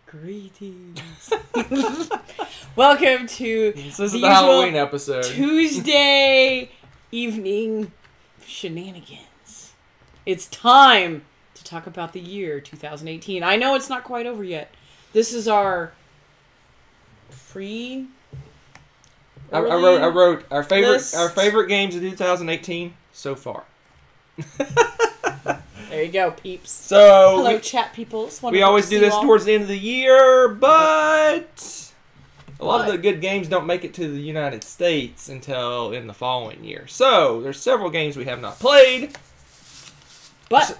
Greetings. Welcome to this is the Halloween episode. Tuesday evening shenanigans. It's time to talk about the year 2018. I know it's not quite over yet. This is our I wrote our favorite games of 2018 so far. There you go, peeps. So hello, chat peoples. We always do this towards the end of the year, but a lot of the good games don't make it to the United States until in the following year. So there's several games we have not played, but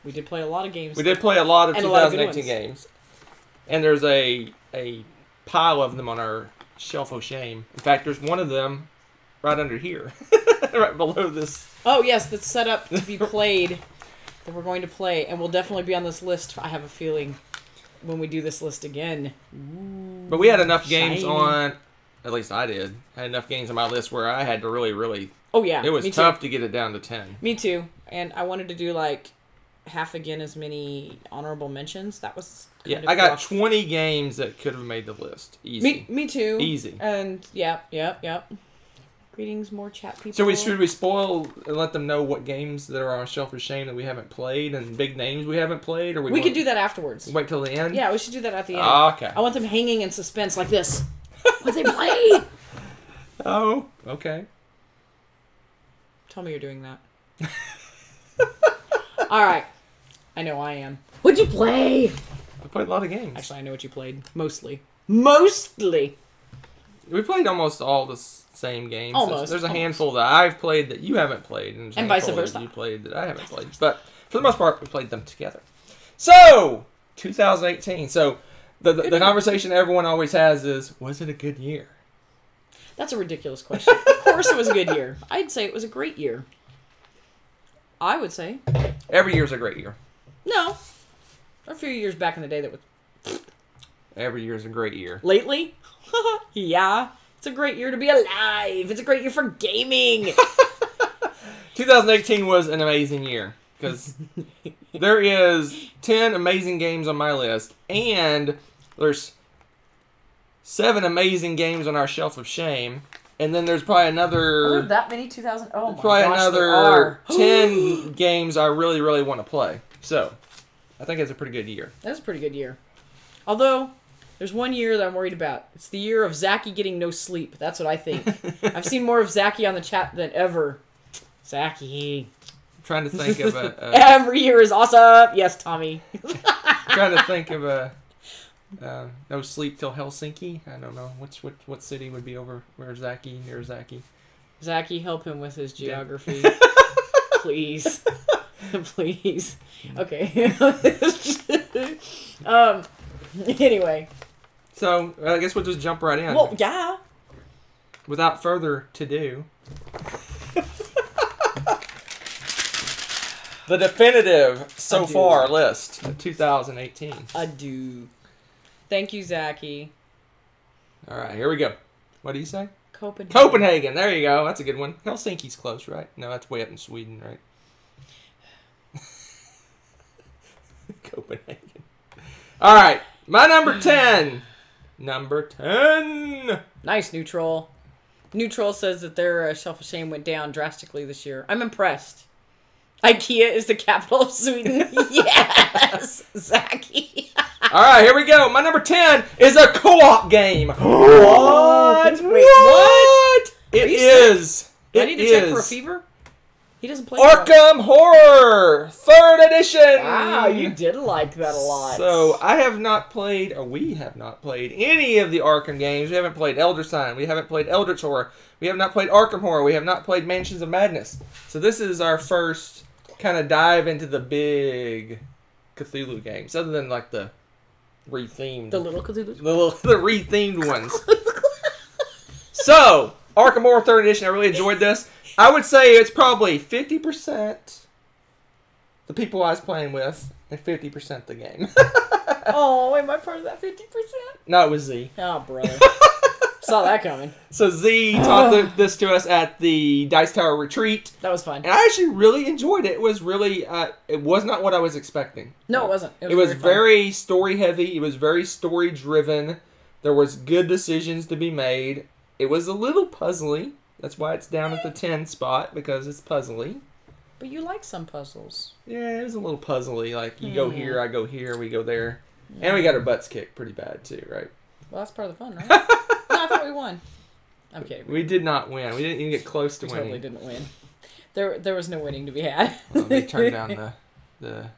we did play a lot of games. We did play a lot of 2018 games, and there's a pile of them on our shelf of shame. In fact, there's one of them right under here, right below this. Oh yes, that's set up to be played. That we're going to play, and we'll definitely be on this list, I have a feeling, when we do this list again. Ooh, but we had enough games on, at least I did, I had enough games on my list where I had to really, oh yeah, it was tough to get it down to 10. Me too, and I wanted to do like half again as many honorable mentions. That was kind of I got rough. 20 games that could have made the list. Easy. Me too. Easy. And yep. Greetings, more chat people. So should we spoil and let them know what games that are on Shelf of Shame that we haven't played and big names we haven't played? Or we could do that afterwards. Wait till the end? Yeah, we should do that at the end. Okay. I want them hanging in suspense like this. What they play? Oh, okay. Tell me you're doing that. All right. I know I am. What'd you play? I played a lot of games. Actually, I know what you played. Mostly. Mostly. We played almost all the same games. Almost. There's a handful that I've played that you haven't played. And vice versa. That you played that I haven't played. But for the most part, we played them together. So, 2018. So, the conversation everyone always has is, was it a good year? That's a ridiculous question. Of course it was a good year. I'd say it was a great year. I would say. Every year's a great year. No. A few years back in the day that was... Every year's a great year. Lately? Yeah. It's a great year to be alive. It's a great year for gaming. 2018 was an amazing year. Because there is 10 amazing games on my list. And there's 7 amazing games on our Shelf of Shame. And then there's probably another... Are there that many 2000? Oh my probably gosh, another 10 games I really want to play. So, I think it's a pretty good year. That's a pretty good year. Although, there's one year that I'm worried about. It's the year of Zachy getting no sleep. That's what I think. I've seen more of Zachy on the chat than ever. Zachy. I'm trying to think of a... Every year is awesome. Yes, Tommy. Trying to think of a... no sleep till Helsinki. I don't know what city would be over where Zachy, near Zachy. Zachy, help him with his geography, please, please. Okay. Anyway. So I guess we'll just jump right in. Well, yeah. Without further to do. The definitive so far list of 2018. Adieu. Thank you, Zachy. All right, here we go. What do you say? Copenhagen. Copenhagen. There you go. That's a good one. Helsinki's close, right? No, that's way up in Sweden, right? Copenhagen. All right, my number 10. Number 10. Nice, Neutral. Neutral says that their Shelf of Shame went down drastically this year. I'm impressed. IKEA is the capital of Sweden. Yes, Zachy. All right, here we go. My number 10 is a co-op game. What? Wait, what? It is. Do I need to check for a fever? He doesn't play Arkham Horror 3rd Edition. Wow, you did like that a lot. So, I have not played, or we have not played any of the Arkham games. We haven't played Elder Sign. We haven't played Eldritch Horror. We have not played Arkham Horror. We have not played Mansions of Madness. So, this is our first kind of dive into the big Cthulhu games, other than like the rethemed. The little Cthulhu? The rethemed ones. So, Arkham Horror 3rd Edition, I really enjoyed this. I would say it's probably 50% the people I was playing with and 50% the game. Oh, am I part of that 50%? No, it was Z. Oh, brother. Saw that coming. So Z taught this to us at the Dice Tower Retreat. That was fun. And I actually really enjoyed it. It was really, it was not what I was expecting. No, it wasn't. It was very story heavy. It was very story driven. There was good decisions to be made. It was a little puzzly. That's why it's down at the 10 spot, because it's puzzly. But you like some puzzles. Yeah, it was a little puzzly. Like, you go here, I go here, we go there. And we got our butts kicked pretty bad, too, right? Well, that's part of the fun, right? No, I thought we won. I'm kidding. We did not win. We didn't even get close to winning. We totally didn't win. There was no winning to be had. Well, let me turn down the...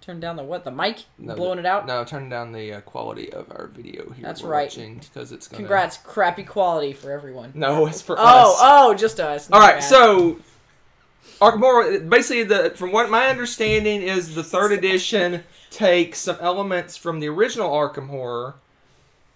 Turn down the what? The mic? No, blowing it out? No, turn down the quality of our video here. That's right. Because it's gonna... Congrats. Crappy quality for everyone. No, it's for us. Oh, just us. All right, so... Arkham Horror, basically, from what my understanding is, the 3rd edition takes some elements from the original Arkham Horror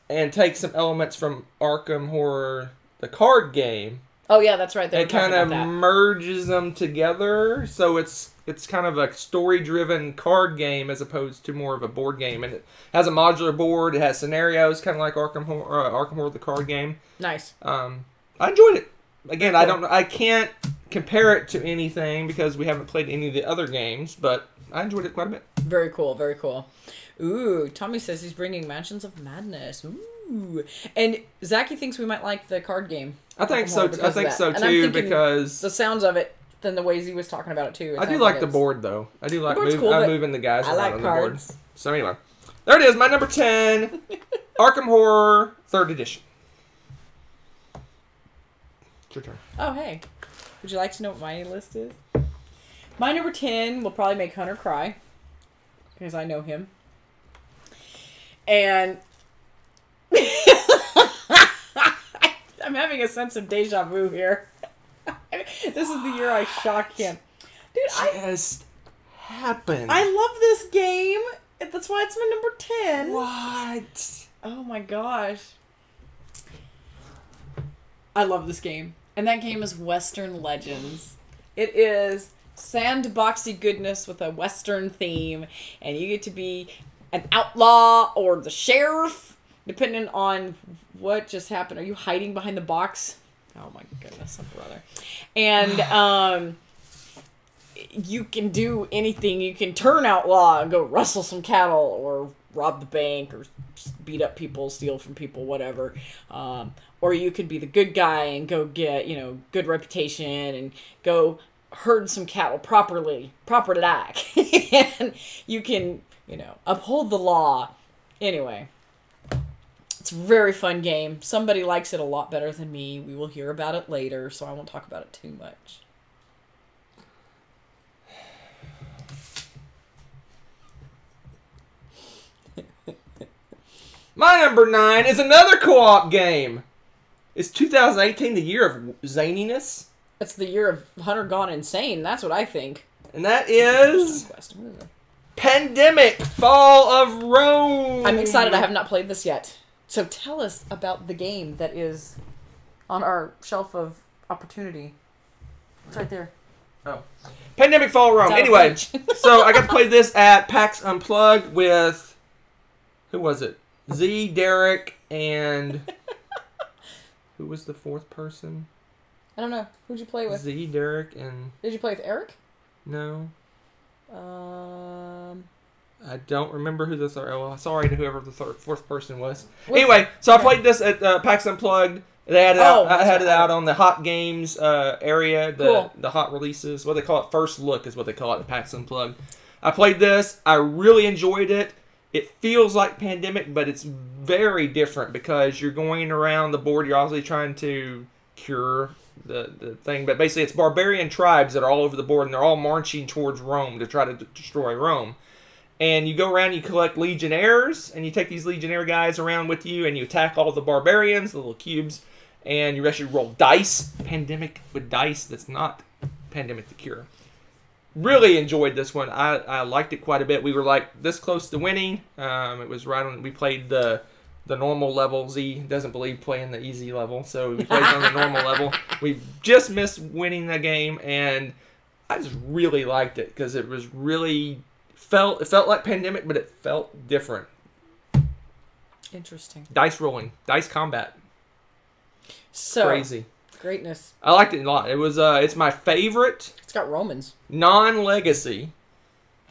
and takes some elements from Arkham Horror, the card game. Oh, yeah, that's right. It kind of merges them together, so it's kind of a story-driven card game as opposed to more of a board game. And it has a modular board. It has scenarios, kind of like Arkham Horror, the card game. Nice. I enjoyed it. Again, I can't compare it to anything because we haven't played any of the other games, but I enjoyed it quite a bit. Very cool, very cool. Ooh, Tommy says he's bringing Mansions of Madness. Ooh. And Zachy thinks we might like the card game. I think so too, because the sounds of it, then the ways he was talking about it too. I do like the board though. I do like moving the guys around on the board. So anyway, there it is, my number 10, Arkham Horror 3rd edition. It's your turn. Oh, hey. Would you like to know what my list is? My number 10 will probably make Hunter cry. Because I know him. And... I'm having a sense of deja vu here. This is the year I shocked him. Dude, just happened. I love this game. That's why it's my number 10. What? Oh my gosh. I love this game. And that game is Western Legends. It is sandboxy goodness with a Western theme. And you get to be an outlaw or the sheriff, depending on what just happened. Are you hiding behind the box? Oh my goodness, brother. And you can do anything. You can turn outlaw and go rustle some cattle or rob the bank or beat up people, steal from people, whatever. Or you could be the good guy and go get, good reputation and go herd some cattle properly. And you can, uphold the law. Anyway, it's a very fun game. Somebody likes it a lot better than me. We will hear about it later, so I won't talk about it too much. My number 9 is another co-op game. Is 2018 the year of zaniness? It's the year of Hunter gone insane. That's what I think. And that is Pandemic Fall of Rome. I'm excited. I have not played this yet. So tell us about the game that is on our shelf of opportunity. It's right there. Oh. Pandemic Fall of Rome. Anyway, so I got to play this at PAX Unplugged with... Who was it? Z, Derek, and... Who was the 4th person? I don't know. Who'd you play with? Z, Derek, and... Did you play with Eric? No. I don't remember who the third... Well, sorry to whoever the 4th person was. Anyway, so I played this at PAX Unplugged. They had it out, I had it out on the Hot Games area, the Hot Releases. What they call it, First Look is what they call it at PAX Unplugged. I played this. I really enjoyed it. It feels like Pandemic, but it's very different because you're going around the board. You're obviously trying to cure the thing, but basically it's barbarian tribes that are all over the board, and they're all marching towards Rome to try to destroy Rome. And you go around, you collect legionnaires, and you take these legionnaire guys around with you, and you attack all the barbarians, the little cubes, and you actually roll dice. Pandemic with dice. That's not Pandemic the Cure. Really enjoyed this one. I liked it quite a bit. We were like this close to winning. It was right on. We played the normal level. Z doesn't believe playing the easy level, so we played on the normal level. We just missed winning the game, and I just really liked it because it was really it felt like Pandemic, but it felt different. Interesting. Dice rolling, dice combat. So, crazy. Greatness. I liked it a lot. It was it's my favorite It's got Romans. non-legacy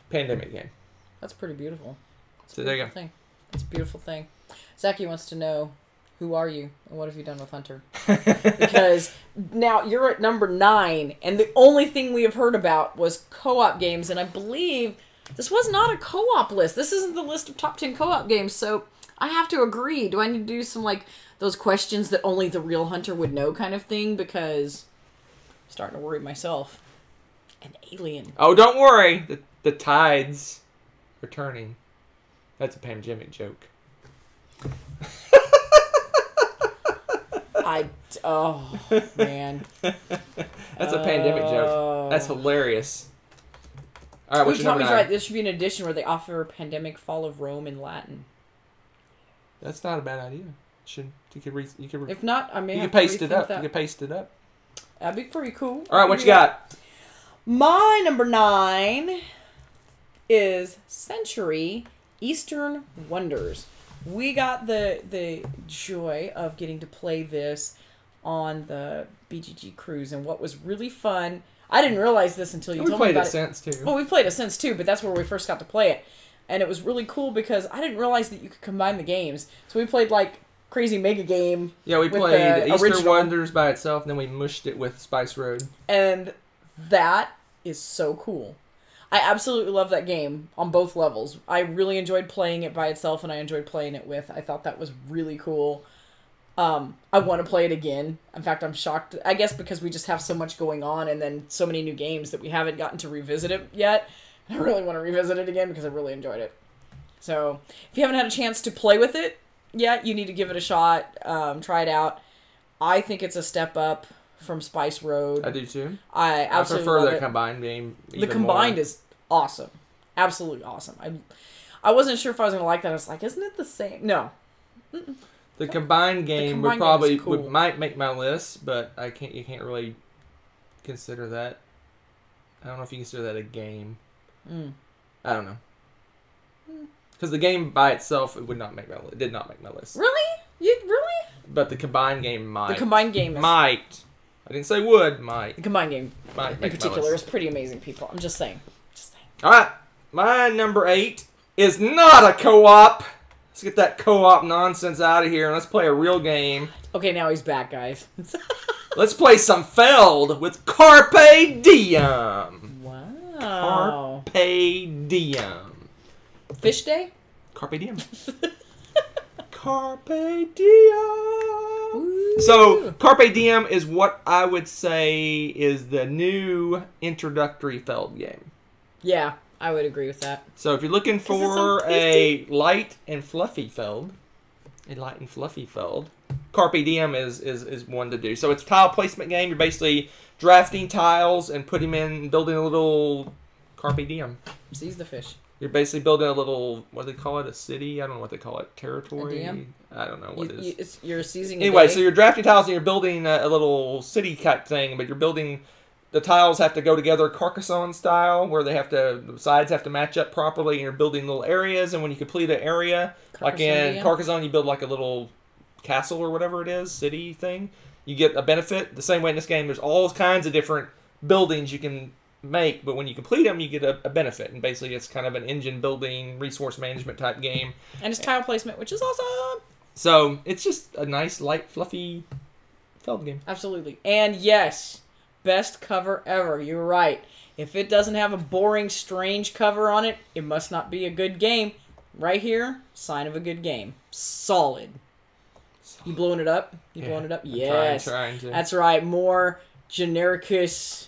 pandemic game. That's pretty beautiful. So there you go. Thing. It's a beautiful thing. Zachy wants to know, who are you and what have you done with Hunter? Because now you're at number 9, and the only thing we have heard about was co-op games, and I believe this was not a co-op list. This isn't the list of top 10 co-op games, so I have to agree. Do I need to do some, like, those questions that only the real Hunter would know kind of thing? Because I'm starting to worry myself. An alien. Oh, don't worry. The tides are turning. That's a pandemic joke. Oh, man. That's a pandemic joke. That's hilarious. All right, what's your number 9? Right. This should be an edition where they offer Pandemic Fall of Rome in Latin. That's not a bad idea. You could if not, I may you have could to paste it rethink up. that. You could paste it up. That'd be pretty cool. All right, what you got? My number 9 is Century Eastern Wonders. We got the joy of getting to play this on the BGG cruise, and what was really fun, I didn't realize this until you told me about it. We've played it since, too. Well, we've played it since, too, but that's where we first got to play it. And it was really cool because I didn't realize that you could combine the games. So we played, like, Crazy Mega Game. Yeah, we played Eastern Wonders by itself, and then we mushed it with Spice Road. And that is so cool. I absolutely love that game on both levels. I really enjoyed playing it by itself, and I enjoyed playing it with. I thought that was really cool. I want to play it again. In fact, I'm shocked. I guess because we just have so much going on, and then so many new games that we haven't gotten to revisit it yet. I really want to revisit it again because I really enjoyed it. So, if you haven't had a chance to play with it yet, you need to give it a shot. Try it out. I think it's a step up from Spice Road. I do too. I absolutely prefer love the it. combined game. The combined is awesome, absolutely awesome. I wasn't sure if I was gonna like that. I was like, isn't it the same? No. Mm-mm. The combined game combined might make my list, but you can't really consider that. I don't know if you consider that a game. I don't know. Because the game by itself, it did not make my list. Really? Really? But the combined game might. The combined game might. I didn't say would. Might. The combined game Might in particular is pretty amazing, people. I'm just saying. All right. My number 8 is not a co-op. Let's get that co-op nonsense out of here and let's play a real game. Okay, now he's back, guys. Let's play some Feld with Carpe Diem. Wow. Carpe Diem. Fish Day? Carpe Diem. Carpe Diem. Ooh. So, Carpe Diem is what I would say is the new introductory Feld game. Yeah, I would agree with that. So, if you're looking for a light and fluffy Feld, Carpe Diem is one to do. So, it's a tile placement game. You're basically drafting tiles and putting them in, building a little Carpe Diem. Seize the fish. You're basically building a little, what do they call it, a city? I don't know what they call it, territory? A dam? I don't know what it is. You're seizing Anyway, so you're drafting tiles and you're building a little city type thing, but you're building, the tiles have to go together Carcassonne style, where the sides have to match up properly, and you're building little areas, and when you complete an area, like in Carcassonne, you build like a little castle or whatever it is, city thing, you get a benefit. The same way in this game, there's all kinds of different buildings you can make, but when you complete them, you get a benefit, and basically it's kind of an engine building, resource management type game. And it's tile placement, which is awesome! So, it's just a nice, light, fluffy Feld game. Absolutely. And yes, best cover ever. You're right. If it doesn't have a boring, strange cover on it, it must not be a good game. Right here, sign of a good game. Solid. You blowing it up? Blowing it up? Yes. Trying to. That's right. More genericus.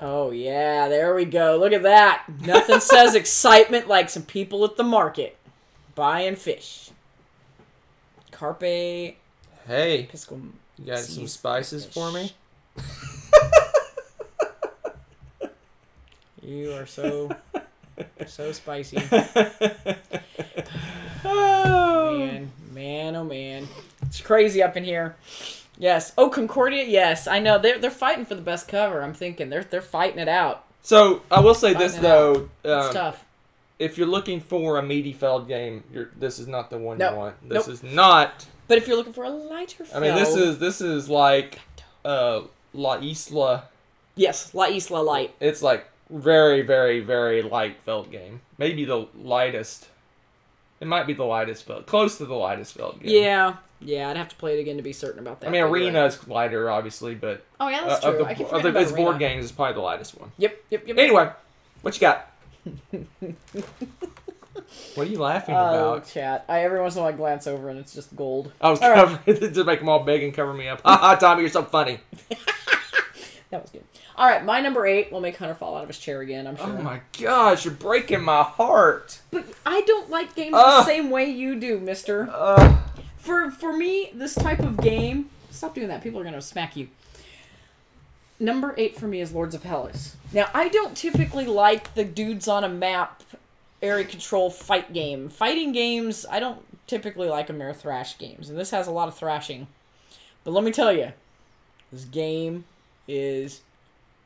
Oh, yeah. There we go. Look at that. Nothing says excitement like some people at the market buying fish. Carpe. Hey, Piscum. you got some spices for me? You are so spicy. Oh. Man, oh man. It's crazy up in here. Yes. Oh, Concordia, yes. I know. They're fighting for the best cover, I'm thinking. They're fighting it out. So, I will say this, though. It's tough. if you're looking for a meaty feld game, this is not the one you want. This Nope. is not. But if you're looking for a lighter feld... I mean, this is like La Isla. Yes, La Isla Light. It's like very, very, very light felt game. Maybe the lightest. It might be the lightest felt. Close to the lightest felt game. Yeah, I'd have to play it again to be certain about that. I mean, Arena is lighter, obviously, but... Oh, yeah, that's true. I keep forgetting about its Arena. board games is probably the lightest one. Yep. Anyway, what you got? What are you laughing about? Oh, chat. Every once in a while I glance over and it's just gold. Oh, to make them all big and cover me up. Ha, Tommy, you're so funny. That was good. All right, my number 8 will make Hunter fall out of his chair again, I'm sure. Oh my gosh, you're breaking my heart. But I don't like games the same way you do, mister. For me, this type of game... Stop doing that. People are going to smack you. Number 8 for me is Lords of Hellas. Now, I don't typically like the dudes on a map area control fight game. Fighting games, I don't typically like them. They're thrash games. And this has a lot of thrashing. But let me tell you, this game is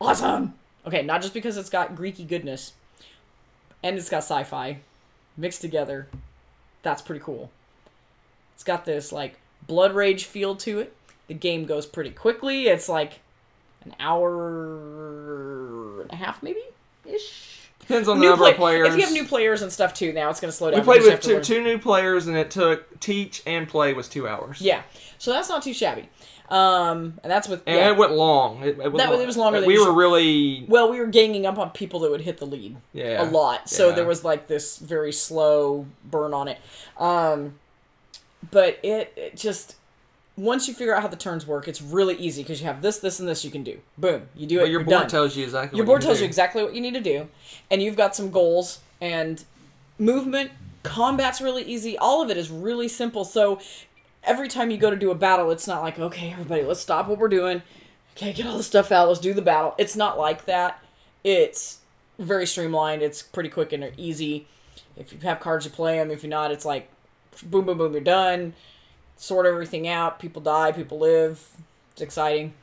awesome. Okay, not just because it's got Greeky goodness and it's got sci-fi mixed together. That's pretty cool. It's got this, like, blood rage feel to it. The game goes pretty quickly. It's like an hour and a half, maybe? Ish. Depends on the number of players. If you have new players and stuff, too, now it's going to slow down. We played with two new players, and it took teach and play was 2 hours. Yeah. So that's not too shabby. And that's with... And it went long. It was longer than we were really... Well, we were ganging up on people that would hit the lead. Yeah. A lot. So there was, like, this very slow burn on it. But it just... Once you figure out how the turns work, it's really easy because you have this, this, and this you can do. Boom. You do it, your you're board done. tells you exactly Your board tells you exactly what you need to do. And you've got some goals. And movement, combat's really easy. All of it is really simple. So every time you go to do a battle, it's not like, okay, everybody, let's stop what we're doing. Okay, get all the stuff out. Let's do the battle. It's not like that. It's very streamlined. It's pretty quick and easy. If you have cards, you play them. If you're not, it's like, boom, boom, boom, you're done. Sort everything out. People die, people live. It's exciting.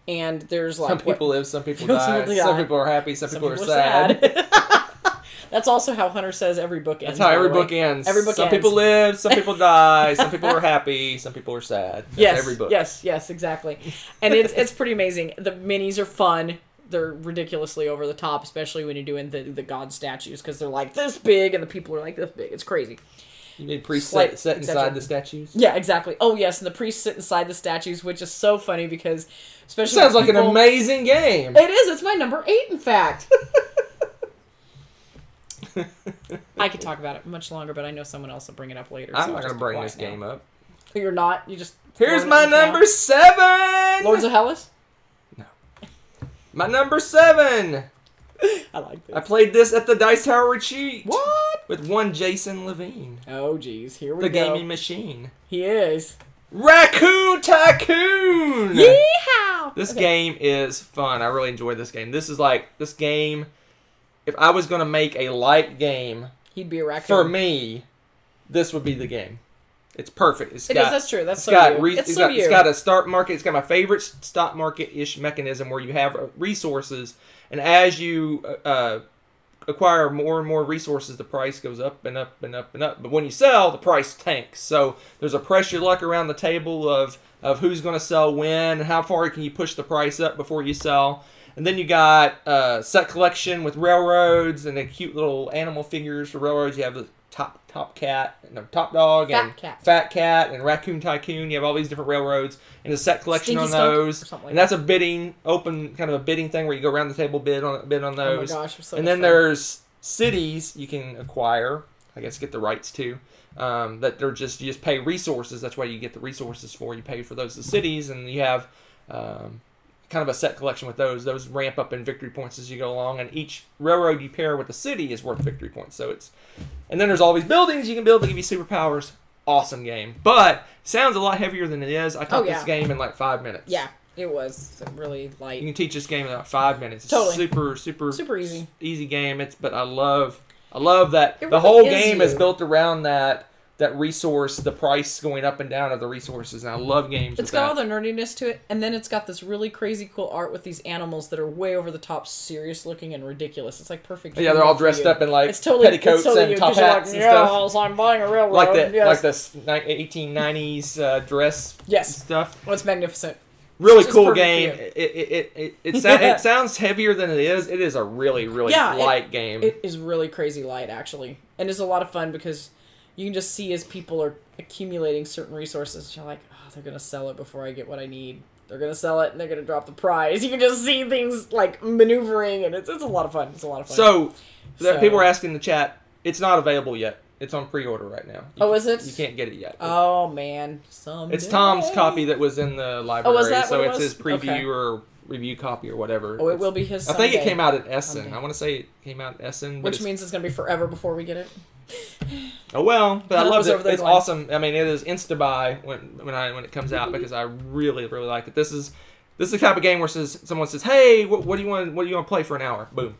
And there's like... Some people live, some people die. Some people are happy, some people are sad. That's also how Hunter says every book ends. That's how every book ends. Every book some ends. people live, some people die, some people are happy, some people are sad. That's every book. Yes, exactly. And it's pretty amazing. The minis are fun. They're ridiculously over the top, especially when you're doing the god statues, because they're like this big and the people are like this big. It's crazy. You need priests sit inside the statues? Yeah, exactly. Oh, yes, and the priests sit inside the statues, which is so funny because... especially sounds like an amazing game. It is. It's my number 8, in fact. I could talk about it much longer, but I know someone else will bring it up later. I'm not going to bring this game up. You're not? You just... Here's my number 7! Lords of Hellas? No. My number 7! I like this. I played this at the Dice Tower Retreat. What? With one Jason Levine. Oh, geez. Here we go. go. The gaming machine. He is. Raccoon Tycoon! Yeehaw! This game is fun. I really enjoyed this game. This game, if I was going to make a light game... He'd be a raccoon. For me, this would be the game. It's perfect. That's true. That's so you. It's got a start market. It's got my favorite stock market-ish mechanism where you have resources, and as you acquire more and more resources, the price goes up and up and up and up. But when you sell, the price tanks. So there's a pressure luck around the table of who's going to sell when, and how far can you push the price up before you sell. And then you got set collection with railroads and the cute little animal figures for railroads. You have the top cat, top dog, fat cat, and Raccoon Tycoon. You have all these different railroads and a set collection on those. And that's a bidding, open kind of a bidding thing where you go around the table bid on those. Oh my gosh, so and then there's cities you can acquire. I guess get the rights to. That you just pay resources. That's why you get the resources for. You pay for those cities, and you have kind of a set collection with those. Those ramp up in victory points as you go along, and each railroad you pair with a city is worth victory points. So and then there's all these buildings you can build to give you superpowers. Awesome game, but sounds a lot heavier than it is. I taught this game in like 5 minutes. Yeah, it was really light. You can teach this game in about 5 minutes. It's totally super easy game. But I love that the whole game is built around that that resource, the price going up and down of the resources. And I love games. It's got all the nerdiness to it, and then it's got this really crazy cool art with these animals that are way over the top, serious looking and ridiculous. It's like perfect. Yeah, they're all dressed up in like petticoats and top hats and stuff. I'm buying a railroad. Like this 1890s dress stuff. Oh, it's magnificent. Really cool game. It sounds heavier than it is. It is a really light game. It is really crazy light, actually, and it's a lot of fun because you can just see as people are accumulating certain resources. You're like, oh, they're gonna sell it before I get what I need. They're gonna sell it and they're gonna drop the price. You can just see things like maneuvering, and it's a lot of fun. It's a lot of fun. So people are asking in the chat. It's not available yet. It's on pre-order right now. Is it? You can't get it yet. Oh man, someday. It's Tom's copy that was in the library. Oh, was that so what it it's was? his preview or review copy or whatever. Oh, it will be his. Someday. I think it came out in Essen. I want to say it came out in Essen, which means it's gonna be forever before we get it. Oh well, but I love it. It's awesome. I mean, it is insta buy when it comes out because I really like it. This is the type of game where someone says, "Hey, what do you want? What do you want to play for an hour?" Boom,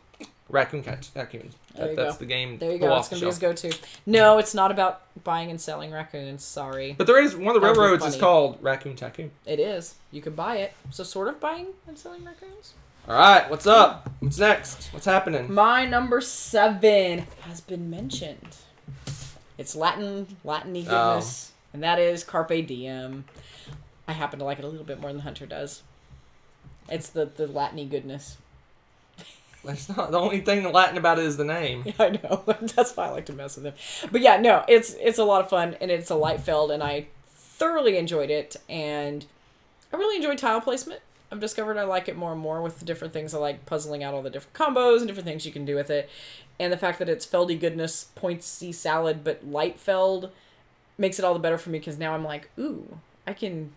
Raccoon. That's the game. There you go. It's gonna be his go-to. No, it's not about buying and selling raccoons. Sorry. But there is one of the railroads is called Raccoon Tycoon. It is. You can buy it. So sort of buying and selling raccoons. All right, what's up? What's next? What's happening? My number 7 has been mentioned. It's Latin-y goodness, and that is Carpe Diem. I happen to like it a little bit more than Hunter does. It's the Latin-y goodness. That's not the only thing Latin about it is the name. Yeah, I know. That's why I like to mess with him. But yeah, no, it's a lot of fun, and it's a light feld, and I thoroughly enjoyed it, and I really enjoy tile placement. I've discovered I like it more and more with the different things. I like puzzling out all the different combos and different things you can do with it. And the fact that it's feldy goodness, pointsy salad, but light feld makes it all the better for me because now I'm like, ooh, I can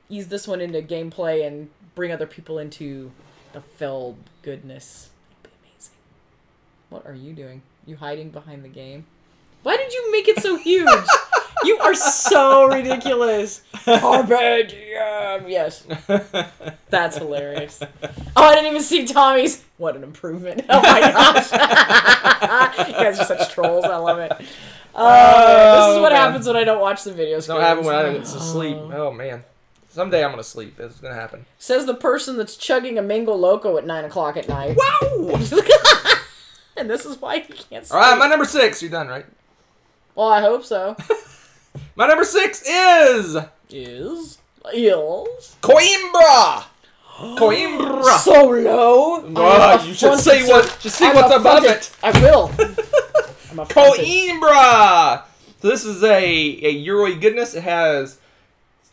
ease this one into gameplay and bring other people into the feld goodness. It'll be amazing. What are you doing? You hiding behind the game? Why did you make it so huge? You are so ridiculous. Carpe diem. Yes. That's hilarious. Oh, I didn't even see Tommy's. What an improvement. Oh my gosh. You guys are such trolls. I love it. This is what happens when I don't watch the videos. It's not happen when I get to sleep. Oh, man. Someday I'm going to sleep. It's going to happen. Says the person that's chugging a Mango Loco at 9 o'clock at night. Wow! And this is why you can't sleep. All right, my number 6. You're done, right? Well, I hope so. My number 6 is Coimbra. Coimbra. So low. You should see what's above it. I will. Coimbra. So this is a Euro goodness. It has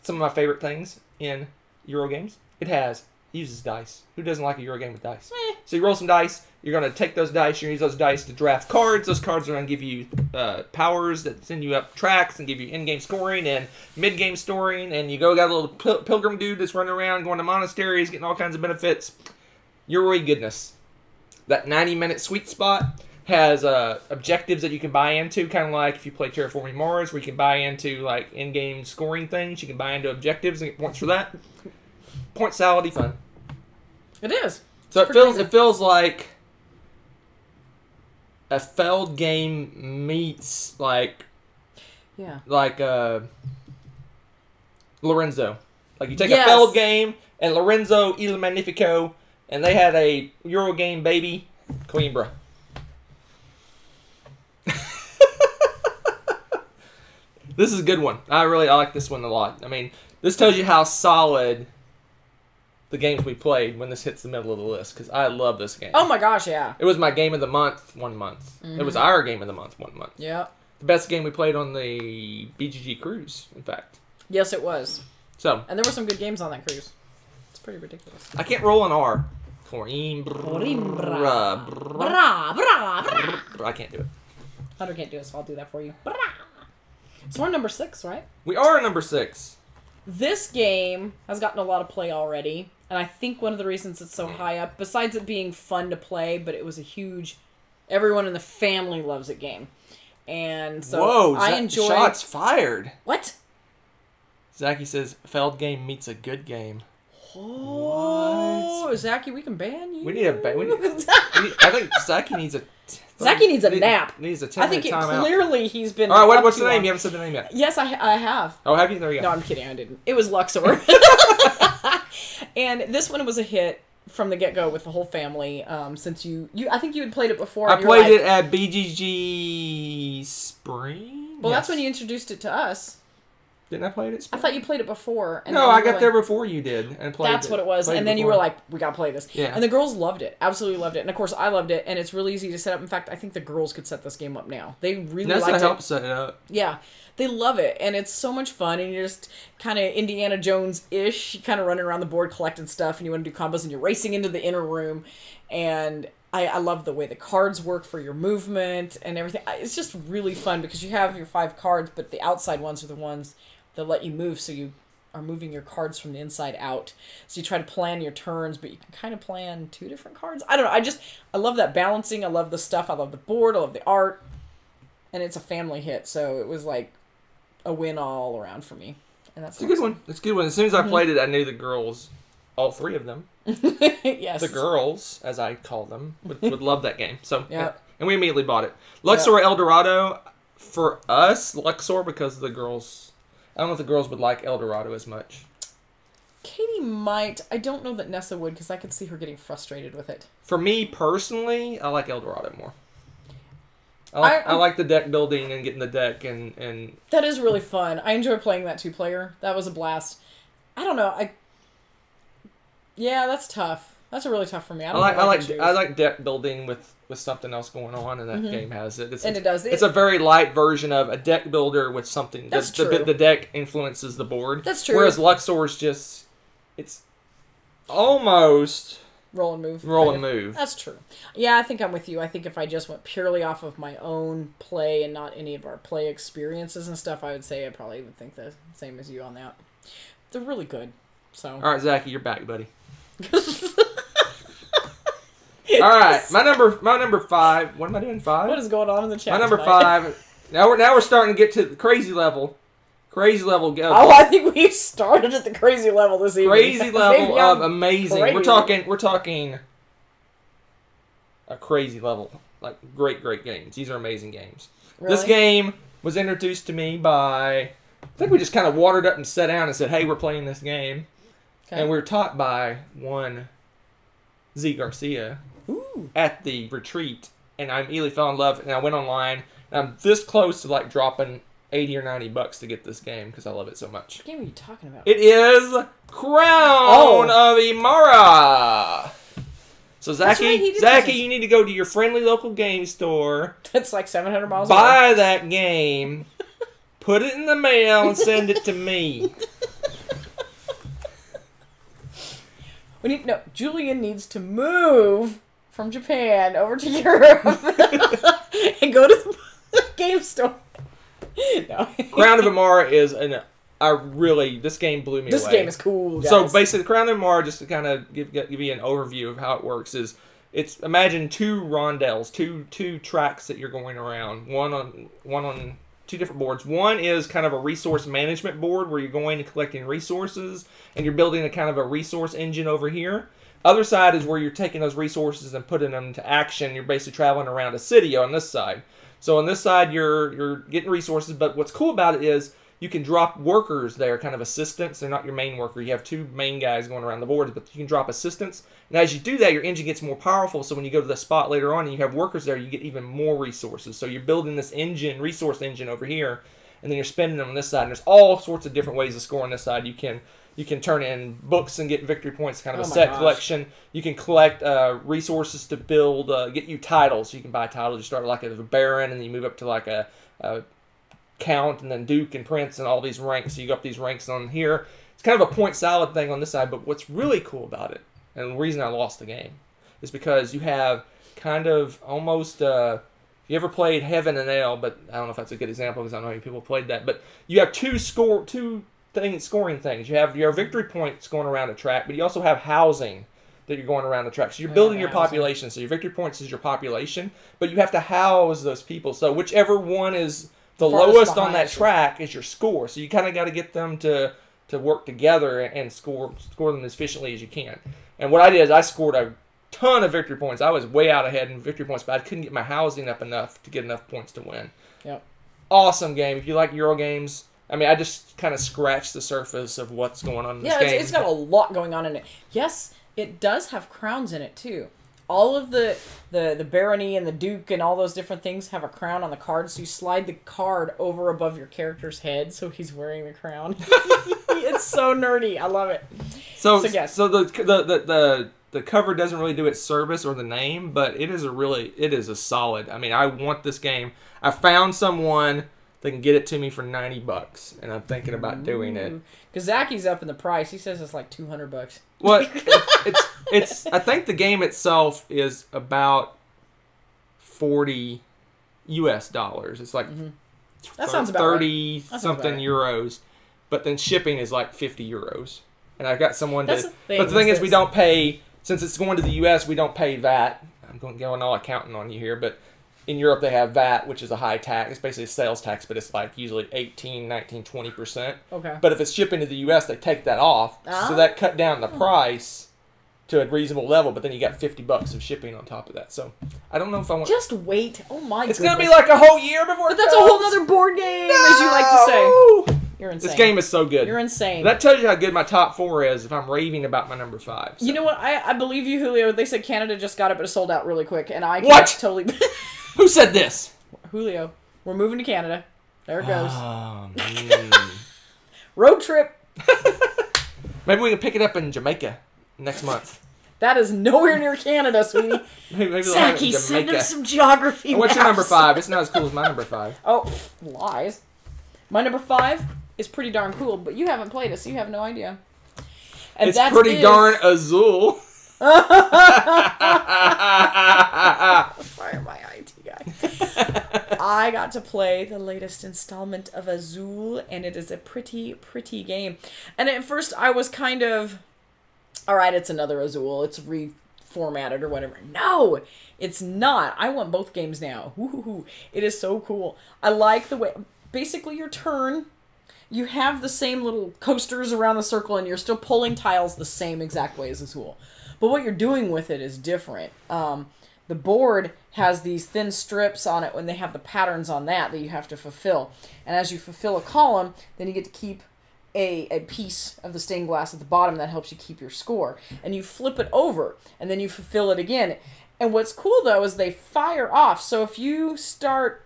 some of my favorite things in Euro games. It uses dice. Who doesn't like a Euro game with dice? So you roll some dice. You're going to take those dice. You're going to use those dice to draft cards. Those cards are going to give you powers that send you up tracks and give you in-game scoring and mid-game scoring. And you got a little pilgrim dude that's running around going to monasteries, getting all kinds of benefits. Euro goodness. That 90-minute sweet spot has objectives that you can buy into, kind of like if you play Terraforming Mars, where you can buy into like in-game scoring things. You can buy into objectives and get points for that. Point salad fun. It is. So it feels like a feld game meets like Lorenzo. Like you take a feld game and Lorenzo Il Magnifico, and they had a Euro game baby, Coimbra. This is a good one. I like this one a lot. I mean, this tells you how solid the games we played when this hits the middle of the list, because I love this game. Oh my gosh, yeah. It was my game of the month 1 month. Mm-hmm. It was our game of the month 1 month. Yeah. The best game we played on the BGG cruise, in fact. Yes, it was. So. And there were some good games on that cruise. It's pretty ridiculous. I can't roll an R. Coimbra. I can't do it. Hunter can't do it, so I'll do that for you. So we're number 6, right? We are number 6. This game has gotten a lot of play already, and I think one of the reasons it's so high up, besides it being fun to play, but it was a huge, everyone in the family loves it game. And so I enjoy... Shots fired. What? Zachy says, feld game meets a good game. Oh, whoa, Zachy, we can ban you. We need a ban. I think Zachy needs a. Zachy needs a nap. Needs a 10-minute I think clearly he's been. All right, what's the name? You haven't said the name yet. Yes, I have. Oh, have you? There you go. No, I'm kidding. I didn't. It was Luxor. And this one was a hit from the get-go with the whole family. Since I think you had played it before. I played it at BGG Spring. Well, that's when you introduced it to us. Didn't I play it at Spring? I thought you played it before. And no, I got there before you did and played. That's what it was. And then you were like, "We gotta play this." Yeah. And the girls loved it. Absolutely loved it. And of course, I loved it. And it's really easy to set up. In fact, I think the girls could set this game up now. They really liked it. That's help set it up. Yeah. They love it, and it's so much fun, and you're just kind of Indiana Jones-ish. You're kind of running around the board collecting stuff, and you want to do combos, and you're racing into the inner room, and I love the way the cards work for your movement and everything. It's just really fun, because you have your 5 cards, but the outside ones are the ones that let you move, so you are moving your cards from the inside out. So you try to plan your turns, but you can kind of plan 2 different cards. I don't know, I love that balancing, I love the stuff, I love the board, I love the art, and it's a family hit, so it was like a win all around for me. And that's a good one. It's a good one. As soon as I played it, I knew the girls, all 3 of them. Yes. The girls, as I call them, would love that game. So, yeah. And we immediately bought it. Luxor El Dorado, for us, Luxor, because the girls, I don't know if the girls would like El Dorado as much. Katie might. I don't know that Nessa would, because I could see her getting frustrated with it. For me, personally, I like El Dorado more. I like the deck building and getting the deck and that is really fun. I enjoy playing that 2-player. That was a blast. I don't know. Yeah, that's tough. That's really tough for me. I like deck building with something else going on, and that game has it. It does. It's a very light version of a deck builder with something. That's true. The deck influences the board. That's true. Whereas Luxor's just, it's almost roll and move. Roll and move. That's true. Yeah, I think I'm with you. I think if I just went purely off of my own play and not any of our play experiences and stuff, I would say I probably would think the same as you on that. They're really good. So. All right, Zachy, you're back, buddy. All right, my number 5. What am I doing? 5. What is going on in the chat? My number tonight? 5. Now we're starting to get to the crazy level. Crazy level. Oh, I think we started at the crazy level this evening. Crazy level of amazing. Crazy. We're talking a crazy level. Like great games. These are amazing games. Really? This game was introduced to me by, I think we just kind of watered up and sat down and said, "Hey, we're playing this game." Okay. And we were taught by one Z Garcia. Ooh. At the retreat, and I immediately fell in love, and I went online, and I'm this close to like dropping $80 or $90 to get this game because I love it so much. What game are you talking about? It is Crown of Emara. So Zachy, you need to go to your friendly local game store. That's like 700 miles away. Buy that game, put it in the mail, and send it to me. Julian needs to move from Japan over to Europe and go to the game store. No. Crown of Emara is this game blew me away. This game is cool, guys. So basically, Crown of Emara, just to kind of give you an overview of how it works, is imagine 2 rondelles, two tracks that you're going around, one on 2 different boards. One is kind of a resource management board where you're going and collecting resources, and you're building a kind of a resource engine over here. Other side is where you're taking those resources and putting them into action. You're basically traveling around a city on this side. So on this side, you're getting resources, but what's cool about it is you can drop workers there, kind of assistants. They're not your main worker. You have 2 main guys going around the board, but you can drop assistants. And as you do that, your engine gets more powerful, so when you go to the spot later on and you have workers there, you get even more resources. So you're building this resource engine over here, and then you're spending them on this side. And there's all sorts of different ways to score on this side. You can turn in books and get victory points, kind of a set collection. You can collect resources to build, get you titles. So you can buy titles. You start like as a baron, and then you move up to like a count, and then duke and prince, and all these ranks. So you go up these ranks on here. It's kind of a point salad thing on this side, but what's really cool about it, and the reason I lost the game, is because you have kind of almost, you ever played Heaven and Ale, but I don't know if that's a good example because I don't know how many people played that, but you have two scoring things. You have your victory points going around a track, but you also have housing that you're going around the track. So you're building your population. So your victory points is your population, but you have to house those people. So whichever one is the lowest on that track is your score. So you kind of got to get them to work together and score them as efficiently as you can. And what I did is I scored a ton of victory points. I was way out ahead in victory points, but I couldn't get my housing up enough to get enough points to win. Yep. Awesome game. If you like Euro games, I mean, I just kind of scratched the surface of what's going on in this game. It's got a lot going on in it. Yes, it does have crowns in it, too. All of the barony and the duke and all those different things have a crown on the card, so you slide the card over above your character's head, so he's wearing the crown. It's so nerdy. I love it. So yes. So the cover doesn't really do its service or the name, but it is a solid. I mean, I want this game. I found someone that can get it to me for $90, and I'm thinking about doing it. Kazaki's up in the price. He says it's like $200. What? It's. I think the game itself is about $40 US. It's like that sounds about 30 right. something euros, but then shipping is like 50 euros. And I've got someone That's that. the thing, But the thing is, this. we don't pay, since it's going to the US. We don't pay VAT. I'm going all accounting on you here, but in Europe they have VAT, which is a high tax. It's basically a sales tax, but it's like usually 18, 19, 20%. Okay. But if it's shipping to the US, they take that off, so that cut down the price to a reasonable level. But then you got $50 of shipping on top of that. So I don't know if I want. Just wait. Oh my goodness. It's gonna be like a whole year before. But that's a whole other board game, as you like to say. You're insane. This game is so good. You're insane. That tells you how good my top 4 is if I'm raving about my number 5. So. You know what? I believe you, Julio. They said Canada just got it, but it sold out really quick, and I What? totally. Who said this? Julio, we're moving to Canada. There it goes. Oh, Road trip. Maybe we can pick it up in Jamaica next month. That is nowhere near Canada, sweetie. Maybe they'll have it in Saki, send Jamaica. him some geography What's your maps. number 5? It's not as cool as my number 5. Oh, lies. My number 5 is pretty darn cool, but you haven't played it, so you have no idea. And It's pretty darn Azul. Fire my IT guy. I got to play the latest installment of Azul, and it is a pretty, pretty game. And at first, I was kind of, all right, it's another Azul. It's reformatted or whatever. No, it's not. I want both games now. Woo-hoo-hoo. It is so cool. I like the way, basically your turn, you have the same little coasters around the circle, and you're still pulling tiles the same exact way as Azul. But what you're doing with it is different. The board has these thin strips on it when they have the patterns on that you have to fulfill. And as you fulfill a column, then you get to keep a piece of the stained glass at the bottom that helps you keep your score. And you flip it over, and then you fulfill it again. And what's cool, though, is they fire off. So if you start...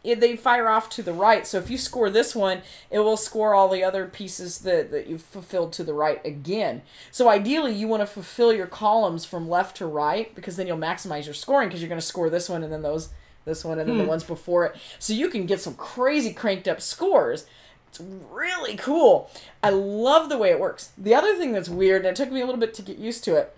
they fire off to the right. So if you score this one, it will score all the other pieces that you've fulfilled to the right again. So ideally, you want to fulfill your columns from left to right, because then you'll maximize your scoring, because you're going to score this one and then this one and then the ones before it. So you can get some crazy cranked up scores. It's really cool. I love the way it works. The other thing that's weird, and it took me a little bit to get used to it,